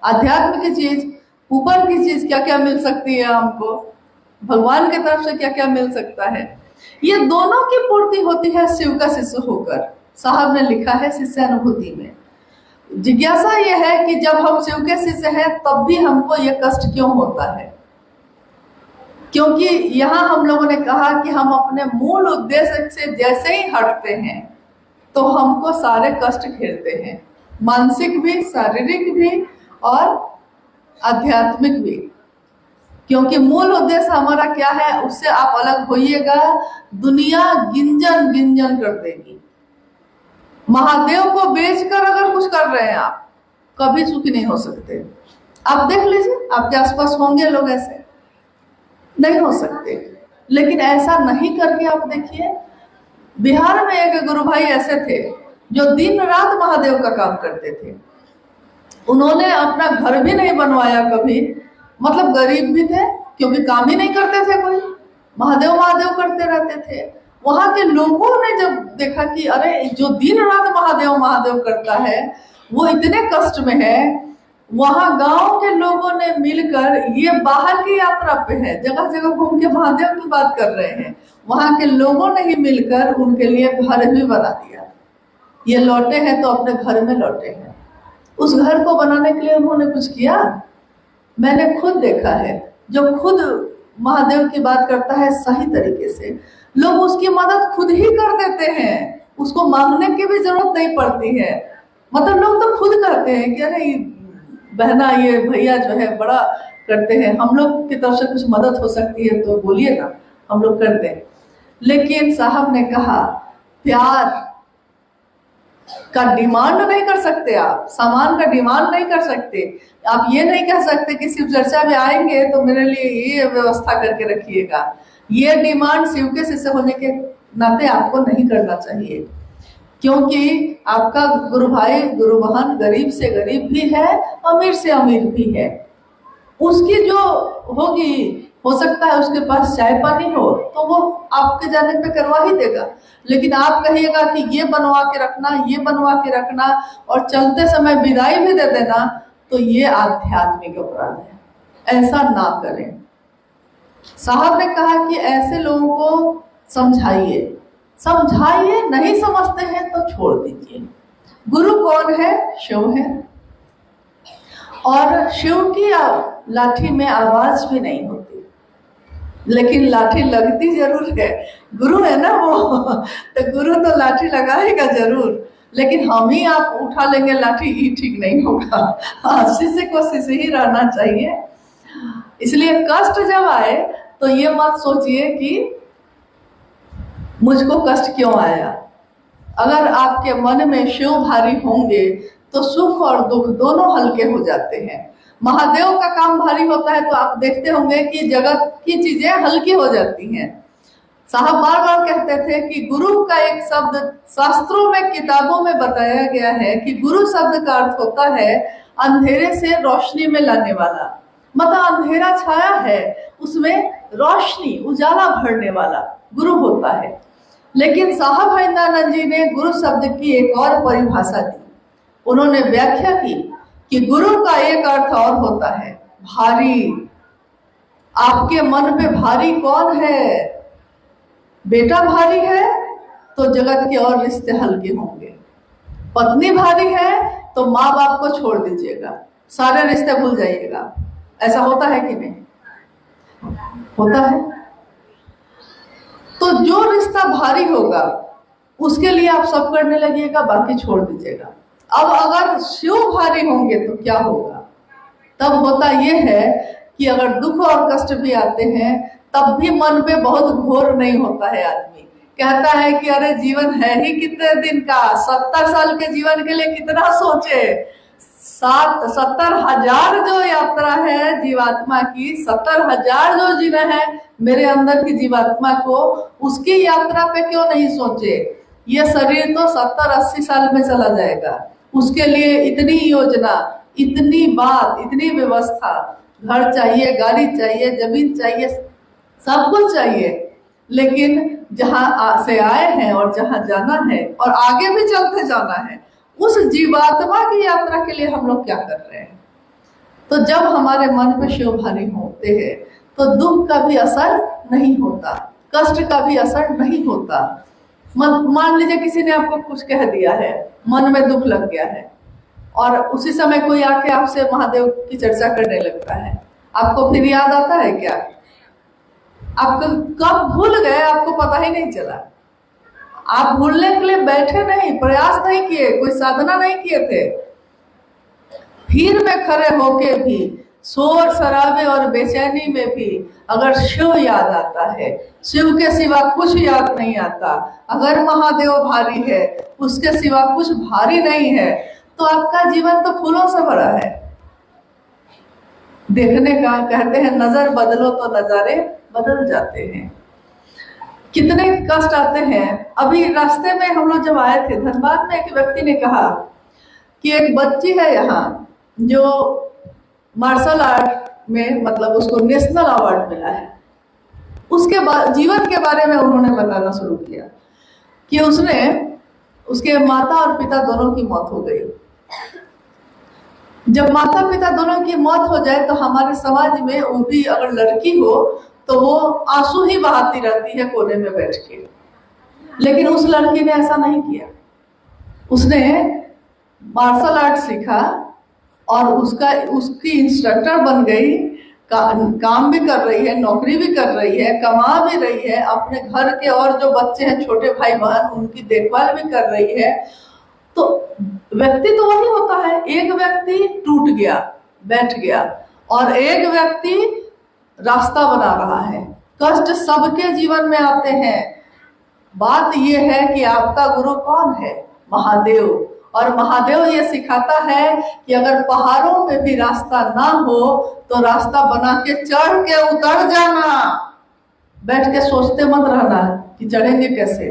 आध्यात्म की चीज, ऊपर की चीज क्या क्या मिल सकती है हमको, भगवान की तरफ से क्या क्या मिल सकता है। ये दोनों की पूर्ति होती है शिव का शिष्य होकर। साहब ने लिखा है शिष्यानुभूति में। जिज्ञासा यह है कि जब हम शिव के शिष्य हैं तब भी हमको ये कष्ट क्यों होता है? क्योंकि यहाँ हम लोगों ने कहा कि हम अपने मूल उद्देश्य से जैसे ही हटते हैं तो हमको सारे कष्ट घेरते हैं, मानसिक भी, शारीरिक भी और आध्यात्मिक भी। क्योंकि मूल उद्देश्य हमारा क्या है, उससे आप अलग होइएगा, दुनिया गिंजन गिंजन कर देगी। महादेव को बेचकर अगर कुछ कर रहे हैं आप, कभी सुखी नहीं हो सकते। आप देख लीजिए, आपके आसपास होंगे लोग ऐसे, नहीं हो सकते। लेकिन ऐसा नहीं करके आप देखिए, बिहार में एक गुरु भाई ऐसे थे जो दिन रात महादेव का काम करते थे। उन्होंने अपना घर भी नहीं बनवाया कभी, मतलब गरीब भी थे क्योंकि काम ही नहीं करते थे कोई, महादेव महादेव करते रहते थे। वहां के लोगों ने जब देखा कि अरे जो दिन रात महादेव महादेव करता है वो इतने कष्ट में है, वहां गांव के लोगों ने मिलकर, ये बाहर की यात्रा पे है, जगह जगह घूम के महादेव की बात कर रहे हैं, वहां के लोगों ने ही मिलकर उनके लिए घर भी बना दिया। ये लौटे हैं तो अपने घर में लौटे हैं। उस घर को बनाने के लिए उन्होंने कुछ किया, मैंने खुद देखा है। जो खुद महादेव की बात करता है सही तरीके से, लोग उसकी मदद खुद ही कर देते हैं, उसको मांगने की भी जरूरत नहीं पड़ती है। मतलब लोग तो खुद कहते हैं कि अरे बहना, ये भैया जो है बड़ा करते हैं, हम लोग की तरफ से कुछ मदद हो सकती है तो बोलिए ना, हम लोग करते हैं। लेकिन साहब ने कहा प्यार का डिमांड नहीं कर सकते, आप सामान का डिमांड नहीं कर सकते। आप ये नहीं कह सकते कि शिव चर्चा में आएंगे तो मेरे लिए ये व्यवस्था करके रखिएगा। ये डिमांड शिव के शिष्य होने के नाते आपको नहीं करना चाहिए, क्योंकि आपका गुरु भाई गुरु बहन गरीब से गरीब भी है, अमीर से अमीर भी है। उसकी जो होगी, हो सकता है उसके पास चाय पानी हो तो वो आपके जाने पे करवा ही देगा, लेकिन आप कहिएगा कि ये बनवा के रखना, ये बनवा के रखना, और चलते समय विदाई भी दे देना, तो ये आध्यात्मिक अपराध है। ऐसा ना करें। साहब ने कहा कि ऐसे लोगों को समझाइए, समझाइए, नहीं समझते हैं तो छोड़ दीजिए। गुरु कौन है? शिव है, और शिव की लाठी में आवाज भी नहीं होती, लेकिन लाठी लगती जरूर है। गुरु है ना वो, तो गुरु तो लाठी लगाएगा जरूर, लेकिन हम ही आप उठा लेंगे लाठी, ये ठीक नहीं होगा। हाँ, शिष्य को शिष्य ही रहना चाहिए। इसलिए कष्ट जब आए तो ये मत सोचिए कि मुझको कष्ट क्यों आया। अगर आपके मन में शिव भारी होंगे तो सुख और दुख दोनों हल्के हो जाते हैं। महादेव का काम भारी होता है तो आप देखते होंगे कि जगत की चीजें हल्की हो जाती हैं। साहब बार बार कहते थे कि गुरु का एक शब्द शास्त्रों में, किताबों में बताया गया है कि गुरु शब्द का अर्थ होता है अंधेरे से रोशनी में लाने वाला। मतलब अंधेरा छाया है, उसमें रोशनी, उजाला भरने वाला गुरु होता है। लेकिन साहब हिंदानंद जी ने गुरु शब्द की एक और परिभाषा दी। उन्होंने व्याख्या की कि गुरु का एक अर्थ और होता है भारी। आपके मन पे भारी कौन है? बेटा भारी है तो जगत के और रिश्ते हल्के होंगे। पत्नी भारी है तो माँ बाप को छोड़ दीजिएगा, सारे रिश्ते भूल जाइएगा। ऐसा होता है कि नहीं? होता है। तो जो रिश्ता भारी होगा उसके लिए आप सब करने लगिएगा, बाकी छोड़ दीजिएगा। अब अगर शिव भारी होंगे तो क्या होगा? तब होता यह है कि अगर दुख और कष्ट भी आते हैं तब भी मन पे बहुत घोर नहीं होता है। आदमी कहता है कि अरे जीवन है ही कितने दिन का, 70 साल के जीवन के लिए कितना सोचे। 70,000 जो यात्रा है जीवात्मा की, 70,000 जो जीना है मेरे अंदर की जीवात्मा को, उसकी यात्रा पे क्यों नहीं सोचे। ये शरीर तो 70-80 साल में चला जाएगा, उसके लिए इतनी योजना, इतनी बात, इतनी व्यवस्था, घर चाहिए, गाड़ी चाहिए, जमीन चाहिए, सब कुछ चाहिए। लेकिन जहाँ से आए हैं और जहाँ जाना है और आगे भी चलते जाना है, उस जीवात्मा की यात्रा के लिए हम लोग क्या कर रहे हैं। तो जब हमारे मन पे शिव भारी होते हैं तो दुख का भी असर नहीं होता, कष्ट का भी असर नहीं होता। मान लीजिए किसी ने आपको कुछ कह दिया है, मन में दुख लग गया है, और उसी समय कोई आके आपसे महादेव की चर्चा करने लगता है, आपको फिर याद आता है क्या? आपको कब भूल गए आपको पता ही नहीं चला। आप भूलने के लिए बैठे नहीं, प्रयास नहीं किए, कोई साधना नहीं किए थे। भीड़ में खड़े होके भी, शोर शराबे और बेचैनी में भी अगर शिव याद आता है, शिव के सिवा कुछ याद नहीं आता, अगर महादेव भारी है, उसके सिवा कुछ भारी नहीं है, तो आपका जीवन तो फूलों से भरा है। देखने का कहते हैं नजर बदलो तो नजारे बदल जाते हैं। कितने कष्ट आते हैं। अभी रास्ते में हम लोग जब आए थे धनबाद में, एक व्यक्ति ने कहा कि एक बच्ची है यहाँ जो मार्शल आर्ट में, मतलब उसको नेशनल अवार्ड मिला है। उसके जीवन के बारे में उन्होंने बताना शुरू किया कि उसके माता और पिता दोनों की मौत हो गई। जब माता पिता दोनों की मौत हो जाए तो हमारे समाज में, वो भी अगर लड़की हो तो वो आंसू ही बहाती रहती है कोने में बैठ के। लेकिन उस लड़की ने ऐसा नहीं किया। उसने मार्शल आर्ट सीखा और उसकी इंस्ट्रक्टर बन गई, काम भी कर रही है, नौकरी भी कर रही है, कमा भी रही है, अपने घर के और जो बच्चे हैं, छोटे भाई बहन, उनकी देखभाल भी कर रही है। तो व्यक्ति तो वही होता है, एक व्यक्ति टूट गया, बैठ गया, और एक व्यक्ति रास्ता बना रहा है। कष्ट सबके जीवन में आते हैं। बात ये है कि आपका गुरु कौन है? महादेव। और महादेव ये सिखाता है कि अगर पहाड़ों पे भी रास्ता ना हो तो रास्ता बना के चढ़ के उतर जाना। बैठ के सोचते मत रहना कि चढ़ेंगे कैसे।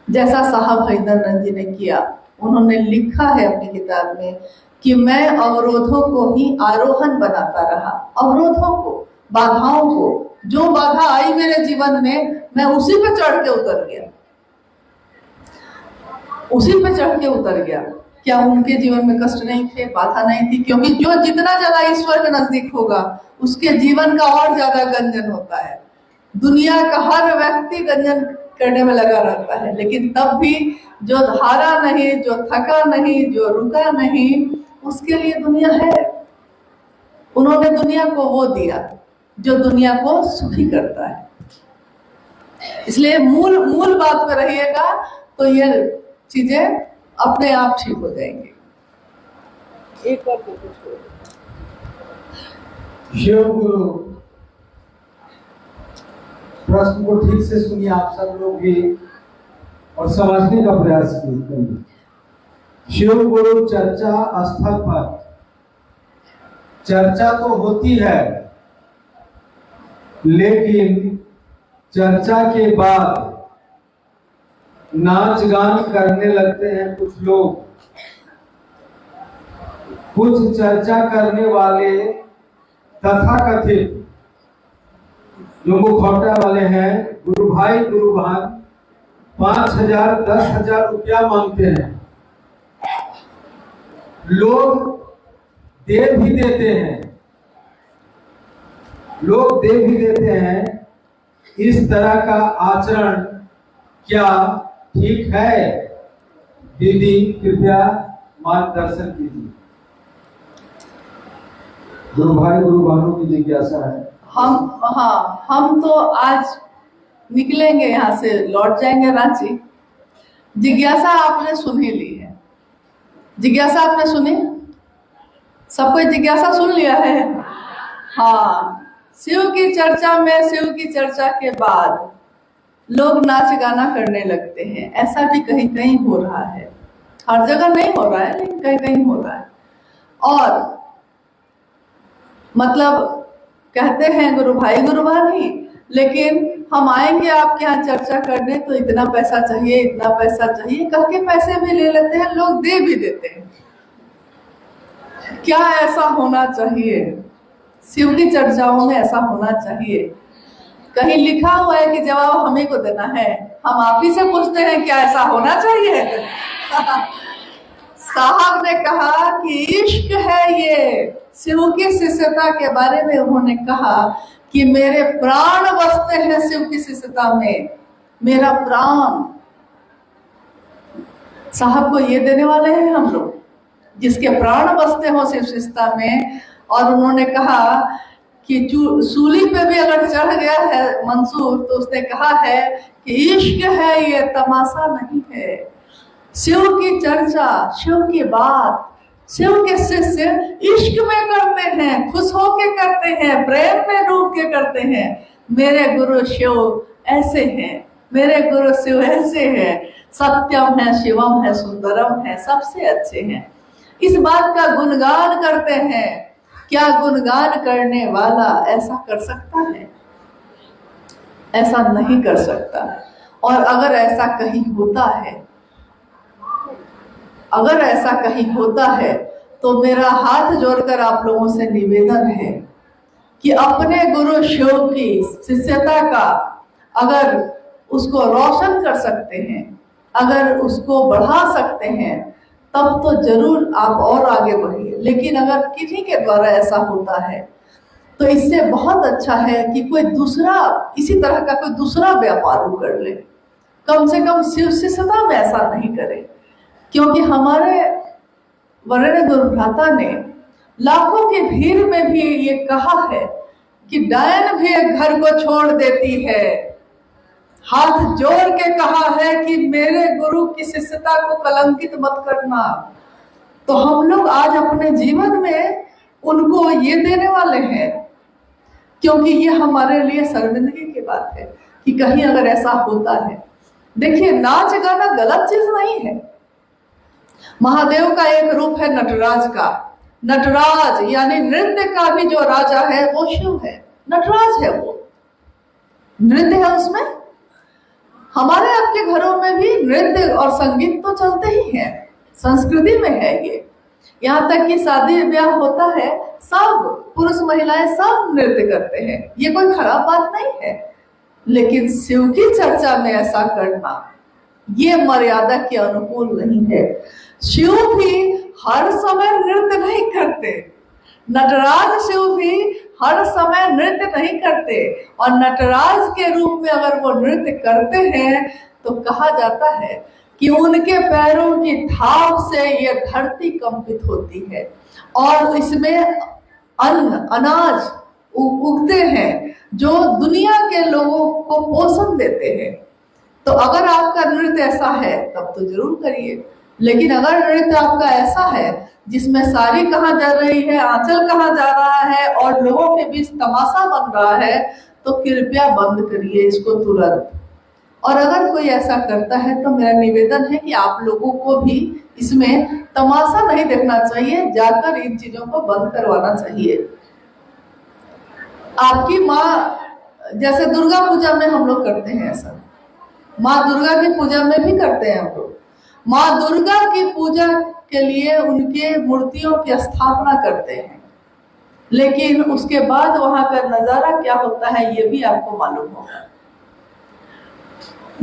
जैसा साहब हैदरनंद जी ने किया, उन्होंने लिखा है अपनी किताब में कि मैं अवरोधों को ही आरोहण बनाता रहा। अवरोधों को, बाधाओं को, जो बाधा आई मेरे जीवन में मैं उसी पे चढ़ के उतर गया, उसी पे चढ़ के उतर गया। क्या उनके जीवन में कष्ट नहीं थे, बाधा नहीं थी? क्योंकि जो जितना ज्यादा ईश्वर के नजदीक होगा उसके जीवन का और ज्यादा गंजन होता है। दुनिया का हर व्यक्ति गंजन करने में लगा रहता है, लेकिन तब भी जो हारा नहीं, जो थका नहीं, जो रुका नहीं, उसके लिए दुनिया है। उन्होंने दुनिया को वो दिया जो दुनिया को सुखी करता है। इसलिए मूल बात पे रहिएगा तो ये चीजें अपने आप ठीक हो जाएंगी। एक बार शिव गुरु प्रश्न को ठीक से सुनिए आप सब लोग भी और समझने का प्रयास करिए। शिव गुरु चर्चा स्थल पर चर्चा तो होती है, लेकिन चर्चा के बाद नाच गान करने लगते हैं कुछ लोग। कुछ चर्चा करने वाले तथाकथित जो मुखौटा वाले हैं, गुरु भाई गुरु बहन 5,000 10,000 रुपया मांगते हैं। लोग दे भी देते हैं, लोग दे भी देते हैं। इस तरह का आचरण क्या ठीक है? दीदी कृपया मार्गदर्शन कीजिए। गुरु भाई गुरु बहनों की जिज्ञासा है। हम तो आज निकलेंगे यहाँ से, लौट जाएंगे रांची। जिज्ञासा आपने सुन ही ली है। जिज्ञासा आपने सुनी? सब कोई जिज्ञासा सुन लिया है? हाँ। शिव की चर्चा में, शिव की चर्चा के बाद लोग नाच गाना करने लगते हैं। ऐसा भी कहीं कहीं हो रहा है, हर जगह नहीं हो रहा है, लेकिन कहीं कहीं हो रहा है। और मतलब कहते हैं गुरु भाई गुरु बहनी, लेकिन हम आएंगे आपके यहाँ चर्चा करने तो इतना पैसा चाहिए, इतना पैसा चाहिए कह के पैसे भी ले लेते हैं, लोग दे भी देते हैं। क्या ऐसा होना चाहिए? शिव की चर्चाओं में ऐसा होना चाहिए? कहीं लिखा हुआ है कि जवाब हम ही को देना है? हम आप ही से पूछते हैं क्या ऐसा होना चाहिए? साहब ने कहा कि इश्क है ये। शिव की शिष्यता के बारे में उन्होंने कहा कि मेरे प्राण बसते हैं शिव की शिष्यता में, मेरा प्राण। साहब को ये देने वाले हैं हम लोग, जिसके प्राण बसते हो शिव शिष्यता में। और उन्होंने कहा कि सूली पे भी अगर चढ़ गया है मंसूर तो उसने कहा है कि इश्क है ये, तमाशा नहीं है। शिव की चर्चा, शिव की बात, शिव के शिष्य इश्क में करते हैं, खुश होके करते हैं, प्रेम में डूब के करते हैं। मेरे गुरु शिव ऐसे हैं, मेरे गुरु शिव ऐसे हैं, सत्यम है, शिवम है, सुंदरम है, सबसे अच्छे हैं। इस बात का गुणगान करते हैं। क्या गुणगान करने वाला ऐसा कर सकता है? ऐसा नहीं कर सकता। और अगर ऐसा कहीं होता है, अगर ऐसा कहीं होता है तो मेरा हाथ जोड़कर आप लोगों से निवेदन है कि अपने गुरु शिव की शिष्यता का अगर उसको रोशन कर सकते हैं, अगर उसको बढ़ा सकते हैं, तब तो जरूर आप और आगे बढ़िए। लेकिन अगर किसी के द्वारा ऐसा होता है तो इससे बहुत अच्छा है कि कोई दूसरा इसी तरह का कोई दूसरा व्यापार कर ले। कम से कम शिव शिष्यता में ऐसा नहीं करे, क्योंकि हमारे वर्ण गुरु भ्राता ने लाखों की भीड़ में भी ये कहा है कि डायन भी एक घर को छोड़ देती है। हाथ जोड़ के कहा है कि मेरे गुरु की शिष्यता को कलंकित मत करना। तो हम लोग आज अपने जीवन में उनको ये देने वाले हैं, क्योंकि ये हमारे लिए शर्मिंदगी की बात है कि कहीं अगर ऐसा होता है। देखिए, नाच गाना गलत चीज नहीं है। महादेव का एक रूप है नटराज का। नटराज यानी नृत्य का भी जो राजा है वो शिव है, नटराज है, वो नृत्य है उसमें। हमारे आपके घरों में भी नृत्य और संगीत तो चलते ही हैं, संस्कृति में है ये। यहाँ तक कि शादी ब्याह होता है, सब पुरुष महिलाएं सब नृत्य करते हैं, ये कोई खराब बात नहीं है। लेकिन शिव की चर्चा में ऐसा करना ये मर्यादा के अनुकूल नहीं है। शिव भी हर समय नृत्य नहीं करते, नटराज शिव भी हर समय नृत्य नहीं करते। और नटराज के रूप में अगर वो नृत्य करते हैं तो कहा जाता है कि उनके पैरों की थाप से ये धरती कंपित होती है और इसमें अन्न अनाज उगते हैं जो दुनिया के लोगों को पोषण देते हैं। तो अगर आपका नृत्य ऐसा है तब तो जरूर करिए। लेकिन अगर नृत्य आपका ऐसा है जिसमें साड़ी कहाँ जा रही है, आंचल कहाँ जा रहा है और लोगों के बीच तमाशा बन रहा है, तो कृपया बंद करिए इसको तुरंत। और अगर कोई ऐसा करता है तो मेरा निवेदन है कि आप लोगों को भी इसमें तमाशा नहीं देखना चाहिए, जाकर इन चीजों को बंद करवाना चाहिए। आपकी माँ, जैसे दुर्गा पूजा में हम लोग करते हैं ऐसा, माँ दुर्गा की पूजा में भी करते हैं हम लोग। माँ दुर्गा की पूजा के लिए उनके मूर्तियों की स्थापना करते हैं, लेकिन उसके बाद वहां का नजारा क्या होता है ये भी आपको मालूम होगा।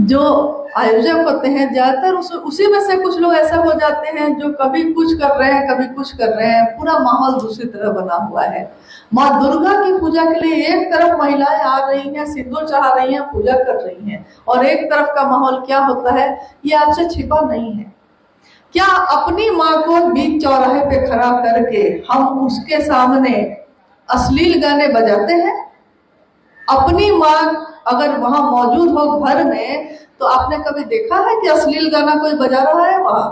जो आयोजक होते हैं ज्यादातर उसी में से कुछ लोग ऐसा हो जाते हैं जो कभी कुछ कर रहे हैं कभी कुछ कर रहे हैं, पूरा माहौल दूसरी तरह बना हुआ है। माँ दुर्गा की पूजा के लिए एक तरफ महिलाएं आ रही हैं, सिंदूर चढ़ा रही हैं, पूजा कर रही हैं, और एक तरफ का माहौल क्या होता है ये आपसे छिपा नहीं है। क्या अपनी माँ को बीच चौराहे पे खड़ा करके हम उसके सामने अश्लील गाने बजाते हैं? अपनी माँ अगर वहां मौजूद हो घर में तो आपने कभी देखा है कि अश्लील गाना कोई बजा रहा है? वहां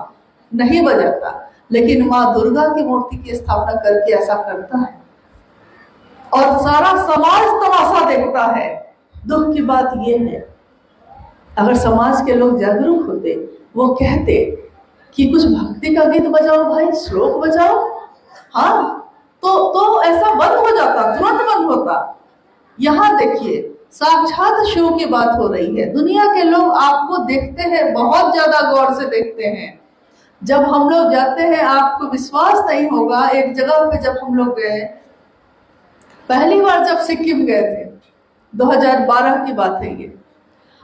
नहीं बजाता। लेकिन माँ दुर्गा की मूर्ति की स्थापना करके ऐसा करता है और सारा समाज तमाशा देखता है। दुख की बात यह है, अगर समाज के लोग जागरूक होते, वो कहते कि कुछ भक्ति का गीत बजाओ भाई, श्लोक बजाओ, हाँ, तो ऐसा बंद हो जाता, तुरंत बंद होता। यहाँ देखिए, साक्षात शिव की बात हो रही है। दुनिया के लोग आपको देखते हैं, बहुत ज्यादा गौर से देखते हैं। जब हम लोग जाते हैं, आपको विश्वास नहीं होगा, एक जगह पे जब हम लोग गए, पहली बार जब सिक्किम गए थे, 2012 की बात है ये,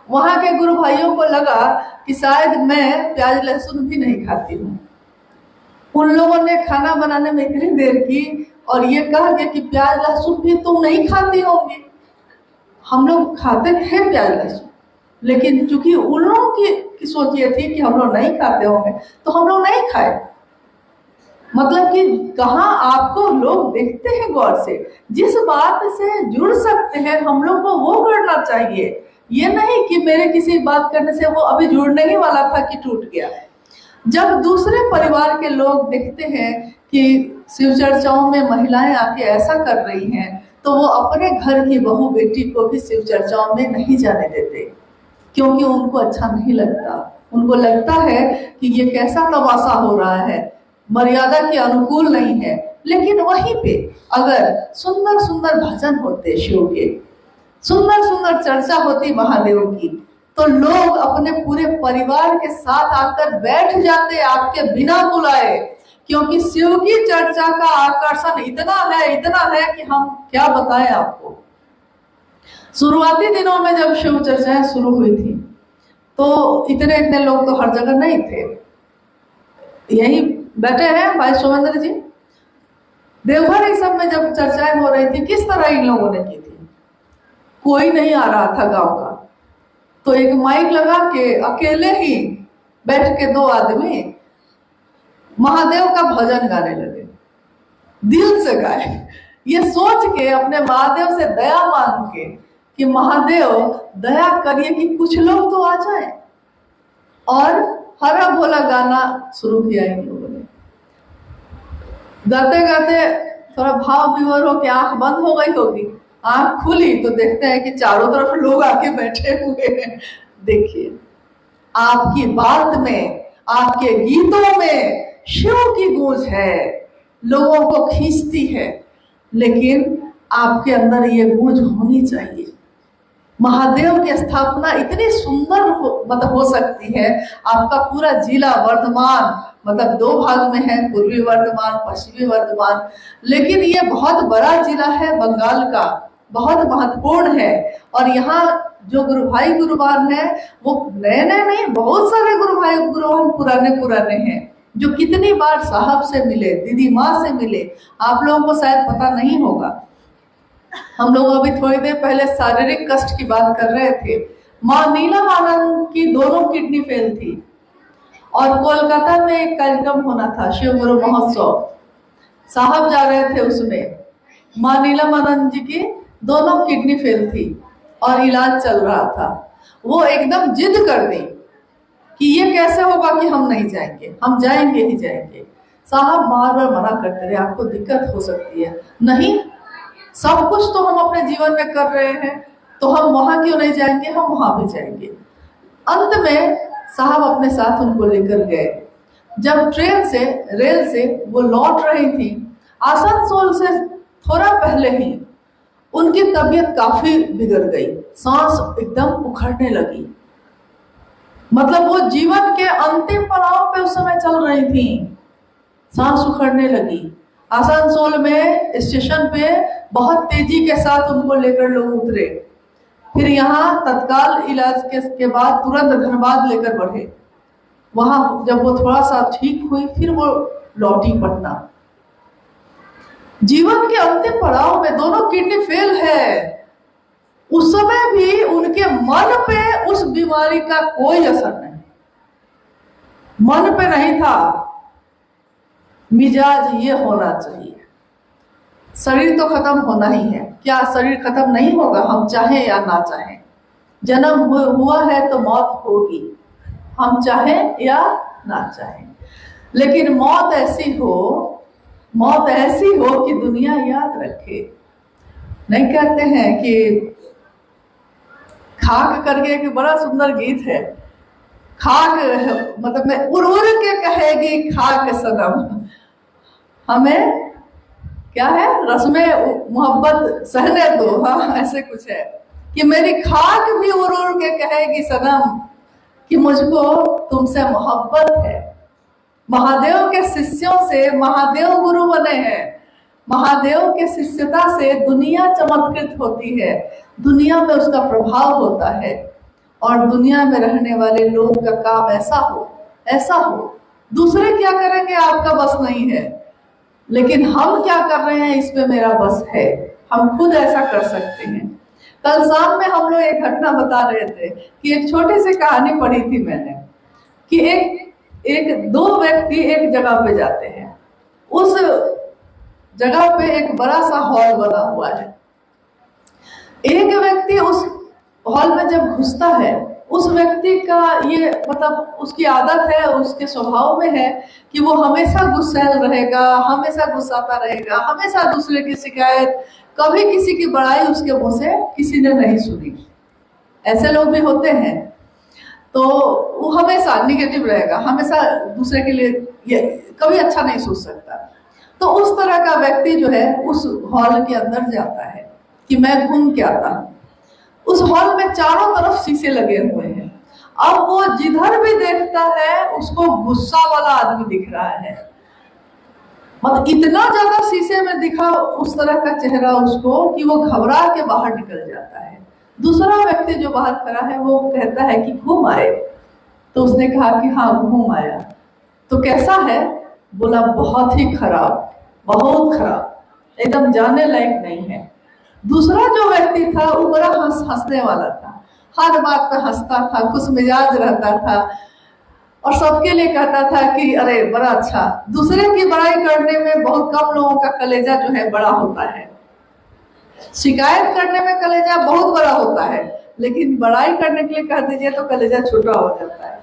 वहां के गुरु भाइयों को लगा कि शायद मैं प्याज लहसुन भी नहीं खाती हूँ। उन लोगों ने खाना बनाने में इतनी देर की और ये कहा गया कि प्याज लहसुन भी तुम नहीं खाती होंगी। हम लोग खाते थे प्याज लहसुन, लेकिन चूंकि उन लोगों की सोच ये थी कि हम लोग नहीं खाते होंगे तो हम लोग नहीं खाए। मतलब कि कहाँ आपको लोग देखते हैं गौर से, जिस बात से जुड़ सकते हैं हम लोग को वो करना चाहिए। ये नहीं कि मेरे किसी बात करने से वो अभी जुड़ने ही वाला था कि टूट गया। जब दूसरे परिवार के लोग देखते हैं कि शिव चर्चाओं में महिलाएं आके ऐसा कर रही हैं, तो वो अपने घर की बहू बेटी को भी शिव चर्चाओं में नहीं जाने देते, क्योंकि उनको अच्छा नहीं लगता। उनको लगता है कि ये कैसा तमाशा हो रहा है, मर्यादा के अनुकूल नहीं है। लेकिन वहीं पे अगर सुंदर सुंदर भजन होते शिव के, सुंदर सुंदर चर्चा होती महादेव की, तो लोग अपने पूरे परिवार के साथ आकर बैठ जाते आपके बिना बुलाए। क्योंकि शिव की चर्चा का आकर्षण इतना है कि हम क्या बताएं आपको। शुरुआती दिनों में जब शिव चर्चाएं शुरू हुई थी तो इतने लोग तो हर जगह नहीं थे। यही बैठे हैं भाई सोमेंद्र जी, देवघर इस सब में जब चर्चाएं हो रही थी, किस तरह इन लोगों ने की थी? कोई नहीं आ रहा था गांव का, तो एक माइक लगा के अकेले ही बैठ के 2 आदमी महादेव का भजन गाने लगे, दिल से गाए, ये सोच के अपने महादेव से दया मांग के कि महादेव दया करिए कि कुछ लोग तो आ जाए। और हरा भोला गाना शुरू किया इन लोगों ने। गाते गाते थोड़ा भाव विभोर हो के आंख बंद हो गई होगी, आंख खुली तो देखते हैं कि चारों तरफ लोग आके बैठे हुए हैं। देखिए, आपकी बात में, आपके गीतों में शिव की गूंज है, लोगों को खींचती है, लेकिन आपके अंदर ये गूंज होनी चाहिए। महादेव की स्थापना इतनी सुंदर मतलब हो सकती है। आपका पूरा जिला वर्धमान मतलब 2 भाग में है, पूर्वी वर्धमान, पश्चिमी वर्धमान, लेकिन ये बहुत बड़ा जिला है बंगाल का, बहुत महत्वपूर्ण है। और यहाँ जो गुरु भाई गुरुवान है वो नए नए नहीं, बहुत सारे गुरु भाई गुरुवान पुराने पुराने हैं, जो कितनी बार साहब से मिले, दीदी माँ से मिले। आप लोगों को शायद पता नहीं होगा, हम लोग अभी थोड़ी देर पहले शारीरिक कष्ट की बात कर रहे थे। माँ नीलम आनंद की दोनों किडनी फेल थी और कोलकाता में एक कार्यक्रम होना था, शिव गुरु महोत्सव, साहब जा रहे थे उसमें। माँ नीलम आनंद जी की दोनों किडनी फेल थी और इलाज चल रहा था। वो एकदम जिद कर दी कि ये कैसे होगा कि हम नहीं जाएंगे, हम जाएंगे ही जाएंगे। साहब बार बार मना करते रहे, आपको दिक्कत हो सकती है। नहीं, सब कुछ तो हम अपने जीवन में कर रहे हैं, तो हम वहां क्यों नहीं जाएंगे, हम वहां भी जाएंगे। अंत में साहब अपने साथ उनको लेकर गए। जब ट्रेन से, रेल से वो लौट रही थी, आसनसोल से थोड़ा पहले ही उनकी तबीयत काफी बिगड़ गई, सांस एकदम उखड़ने लगी। मतलब वो जीवन के अंतिम पड़ाव पे उस समय चल रही थी, सांस उखड़ने लगी। आसनसोल में स्टेशन पे बहुत तेजी के साथ उनको लेकर लोग उतरे, फिर यहाँ तत्काल इलाज के बाद तुरंत धनबाद लेकर बढ़े। वहां जब वो थोड़ा सा ठीक हुई, फिर वो लौटी पटना। जीवन के अंतिम पड़ाव में दोनों किडनी फेल है, उस समय भी उनके मन पे उस बीमारी का कोई असर नहीं, मन पे नहीं था। मिजाज ये होना चाहिए, शरीर तो खत्म होना ही है, क्या शरीर खत्म नहीं होगा, हम चाहें या ना चाहें। जन्म हुआ है तो मौत होगी, हम चाहें या ना चाहें। लेकिन मौत ऐसी हो कि दुनिया याद रखे। नहीं कहते हैं कि खाक करके एक बड़ा सुंदर गीत है, खाक मतलब मैं उड़ उड़ के कहेगी खाक सनम, हमें क्या है, रस्में मोहब्बत सहने दो। हाँ, ऐसे कुछ है कि मेरी खाक भी उड़ उड़ के कहेगी सनम कि मुझको तुमसे मोहब्बत है। महादेव के शिष्यों से महादेव गुरु बने हैं। महादेव के शिष्यता से दुनिया चमत्कृत होती है, दुनिया में उसका प्रभाव होता है, और दुनिया में रहने वाले लोग का काम ऐसा हो। दूसरे क्या करेंगे आपका बस नहीं है, लेकिन हम क्या कर रहे हैं इस पे मेरा बस है, हम खुद ऐसा कर सकते हैं। कल शाम में हम लोग एक घटना बता रहे थे कि एक छोटी सी कहानी पढ़ी थी मैंने कि एक 2 व्यक्ति एक जगह पे जाते हैं, उस जगह पे एक बड़ा सा हॉल बना हुआ है। एक व्यक्ति उस हॉल में जब घुसता है, उस व्यक्ति का ये मतलब उसकी आदत है, उसके स्वभाव में है कि वो हमेशा गुस्सैल रहेगा, हमेशा गुस्साता रहेगा, हमेशा दूसरे की शिकायत, कभी किसी की बड़ाई उसके मुंह से किसी ने नहीं सुनी। ऐसे लोग भी होते हैं, तो वो हमेशा निगेटिव रहेगा, हमेशा दूसरे के लिए ये कभी अच्छा नहीं सोच सकता। तो उस तरह का व्यक्ति जो है उस हॉल के अंदर जाता है कि मैं घूम के आता हूँ। उस हॉल में चारों तरफ शीशे लगे हुए हैं। अब वो जिधर भी देखता है उसको गुस्सा वाला आदमी दिख रहा है, मतलब इतना ज्यादा शीशे में दिखा उस तरह का चेहरा उसको कि वो घबरा के बाहर निकल जाता है। दूसरा व्यक्ति जो बाहर खड़ा है वो कहता है कि घूम आए, तो उसने कहा कि हाँ घूम आया। तो कैसा है, बोला बहुत ही खराब, बहुत खराब, एकदम जाने लायक नहीं है। दूसरा जो व्यक्ति था वो बड़ा हंसने वाला था, हर बात पे हंसता था, खुश मिजाज रहता था और सबके लिए कहता था कि अरे बड़ा अच्छा। दूसरे की बड़ाई करने में बहुत कम लोगों का कलेजा जो है बड़ा होता है, शिकायत करने में कलेजा बहुत बड़ा होता है, लेकिन बड़ाई करने के लिए कह दीजिए तो कलेजा छोटा हो जाता है।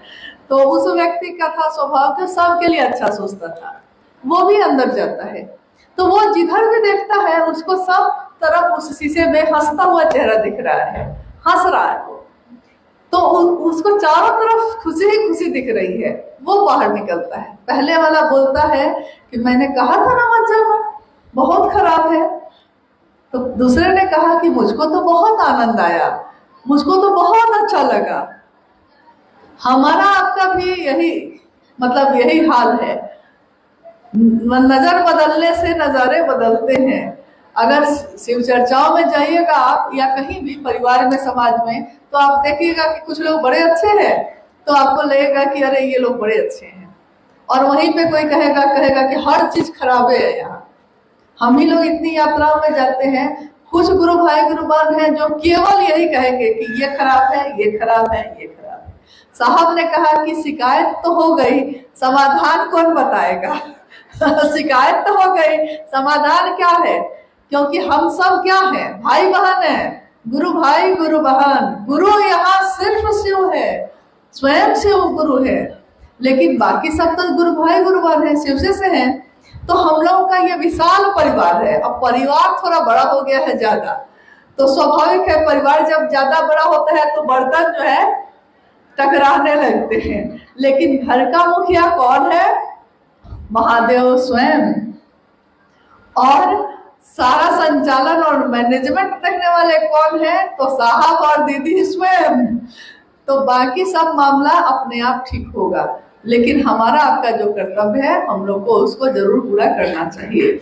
तो उस व्यक्ति का था स्वभाव कि सबके लिए अच्छा सोचता था, वो भी अंदर जाता है। तो वो जिधर भी देखता है उसको सब तरफ उस शीशे में हंसता हुआ चेहरा दिख रहा है, हंस रहा है वो, तो उसको चारों तरफ खुशी ही खुशी दिख रही है, वो बाहर निकलता है। पहले वाला बोलता है कि मैंने कहा था ना मत जाना, बहुत खराब है। तो दूसरे ने कहा कि मुझको तो बहुत आनंद आया, मुझको तो बहुत अच्छा लगा। हमारा आपका भी यही हाल है। नजर बदलने से नजारे बदलते हैं। अगर शिव चर्चाओं में जाइएगा आप या कहीं भी परिवार में, समाज में, तो आप देखिएगा कि कुछ लोग बड़े अच्छे हैं तो आपको लगेगा कि अरे ये लोग बड़े अच्छे हैं, और वहीं पे कोई कहेगा कि हर चीज खराब है यहाँ। हम ही लोग इतनी यात्राओं में जाते हैं, कुछ गुरु भाई गुरुबान हैं जो केवल यही कहेंगे कि ये खराब है, ये खराब है, ये खराब है। साहब ने कहा कि शिकायत तो हो गई, समाधान कौन बताएगा? शिकायत तो हो गई, समाधान क्या है? क्योंकि हम सब क्या है, भाई बहन है, गुरु भाई गुरु बहन। गुरु यहाँ सिर्फ शिव है, स्वयं शिव गुरु है, लेकिन बाकी सब तो गुरु भाई गुरु बहन है, शिव से हैं। तो हम लोगों का ये विशाल परिवार है। अब परिवार थोड़ा बड़ा हो गया है ज्यादा, तो स्वाभाविक है परिवार जब ज्यादा बड़ा होता है तो बर्तन जो है टकराने लगते हैं। लेकिन घर का मुखिया कौन है? महादेव स्वयं। और सारा संचालन और मैनेजमेंट करने वाले कौन है? तो साहब और दीदी स्वयं। तो बाकी सब मामला अपने आप ठीक होगा, लेकिन हमारा आपका जो कर्तव्य है हम लोग को उसको जरूर पूरा करना चाहिए।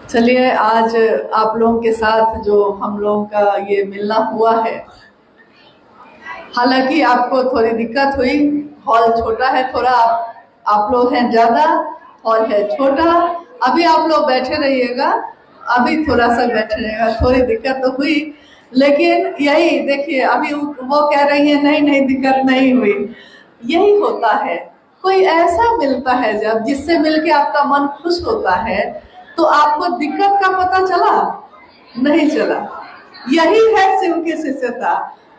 चलिए, आज आप लोगों के साथ जो हम लोगों का ये मिलना हुआ है, हालांकि आपको थोड़ी दिक्कत हुई, हॉल छोटा है थोड़ा, आप लोग हैं ज्यादा, हॉल है छोटा। अभी आप लोग बैठे रहिएगा, अभी थोड़ा सा बैठे रहिएगा, थोड़ी दिक्कत तो हुई, लेकिन यही देखिए अभी वो कह रही है नहीं दिक्कत नहीं हुई। यही होता है, कोई ऐसा मिलता है जब जिससे मिलके आपका मन खुश होता है, तो आपको दिक्कत का पता चला नहीं चला। यही है शिव की शिष्यता।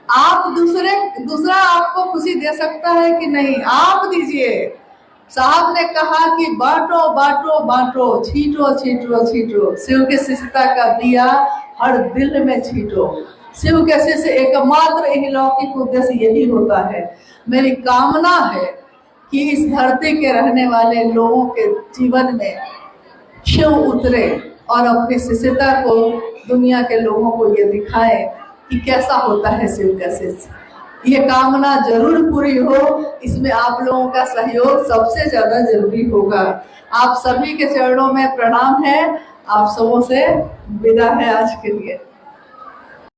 आप दूसरा आपको खुशी दे सकता है कि नहीं, आप दीजिए। साहब ने कहा कि बांटो बांटो बांटो, छींटो छींटो छींटो, शिव के शिष्यता का दिया हर दिल में छींटो। शिव के शिष्य एकमात्र अलौकिक उद्देश्य यही होता है। मेरी कामना है कि इस धरती के रहने वाले लोगों के जीवन में शिव उतरे और अपनी शिष्यता को दुनिया के लोगों को ये दिखाए कि कैसा होता है शिव का शिष्य। ये कामना जरूर पूरी हो, इसमें आप लोगों का सहयोग सबसे ज्यादा जरूरी होगा। आप सभी के चरणों में प्रणाम है, आप सबों से विदा है आज के लिए।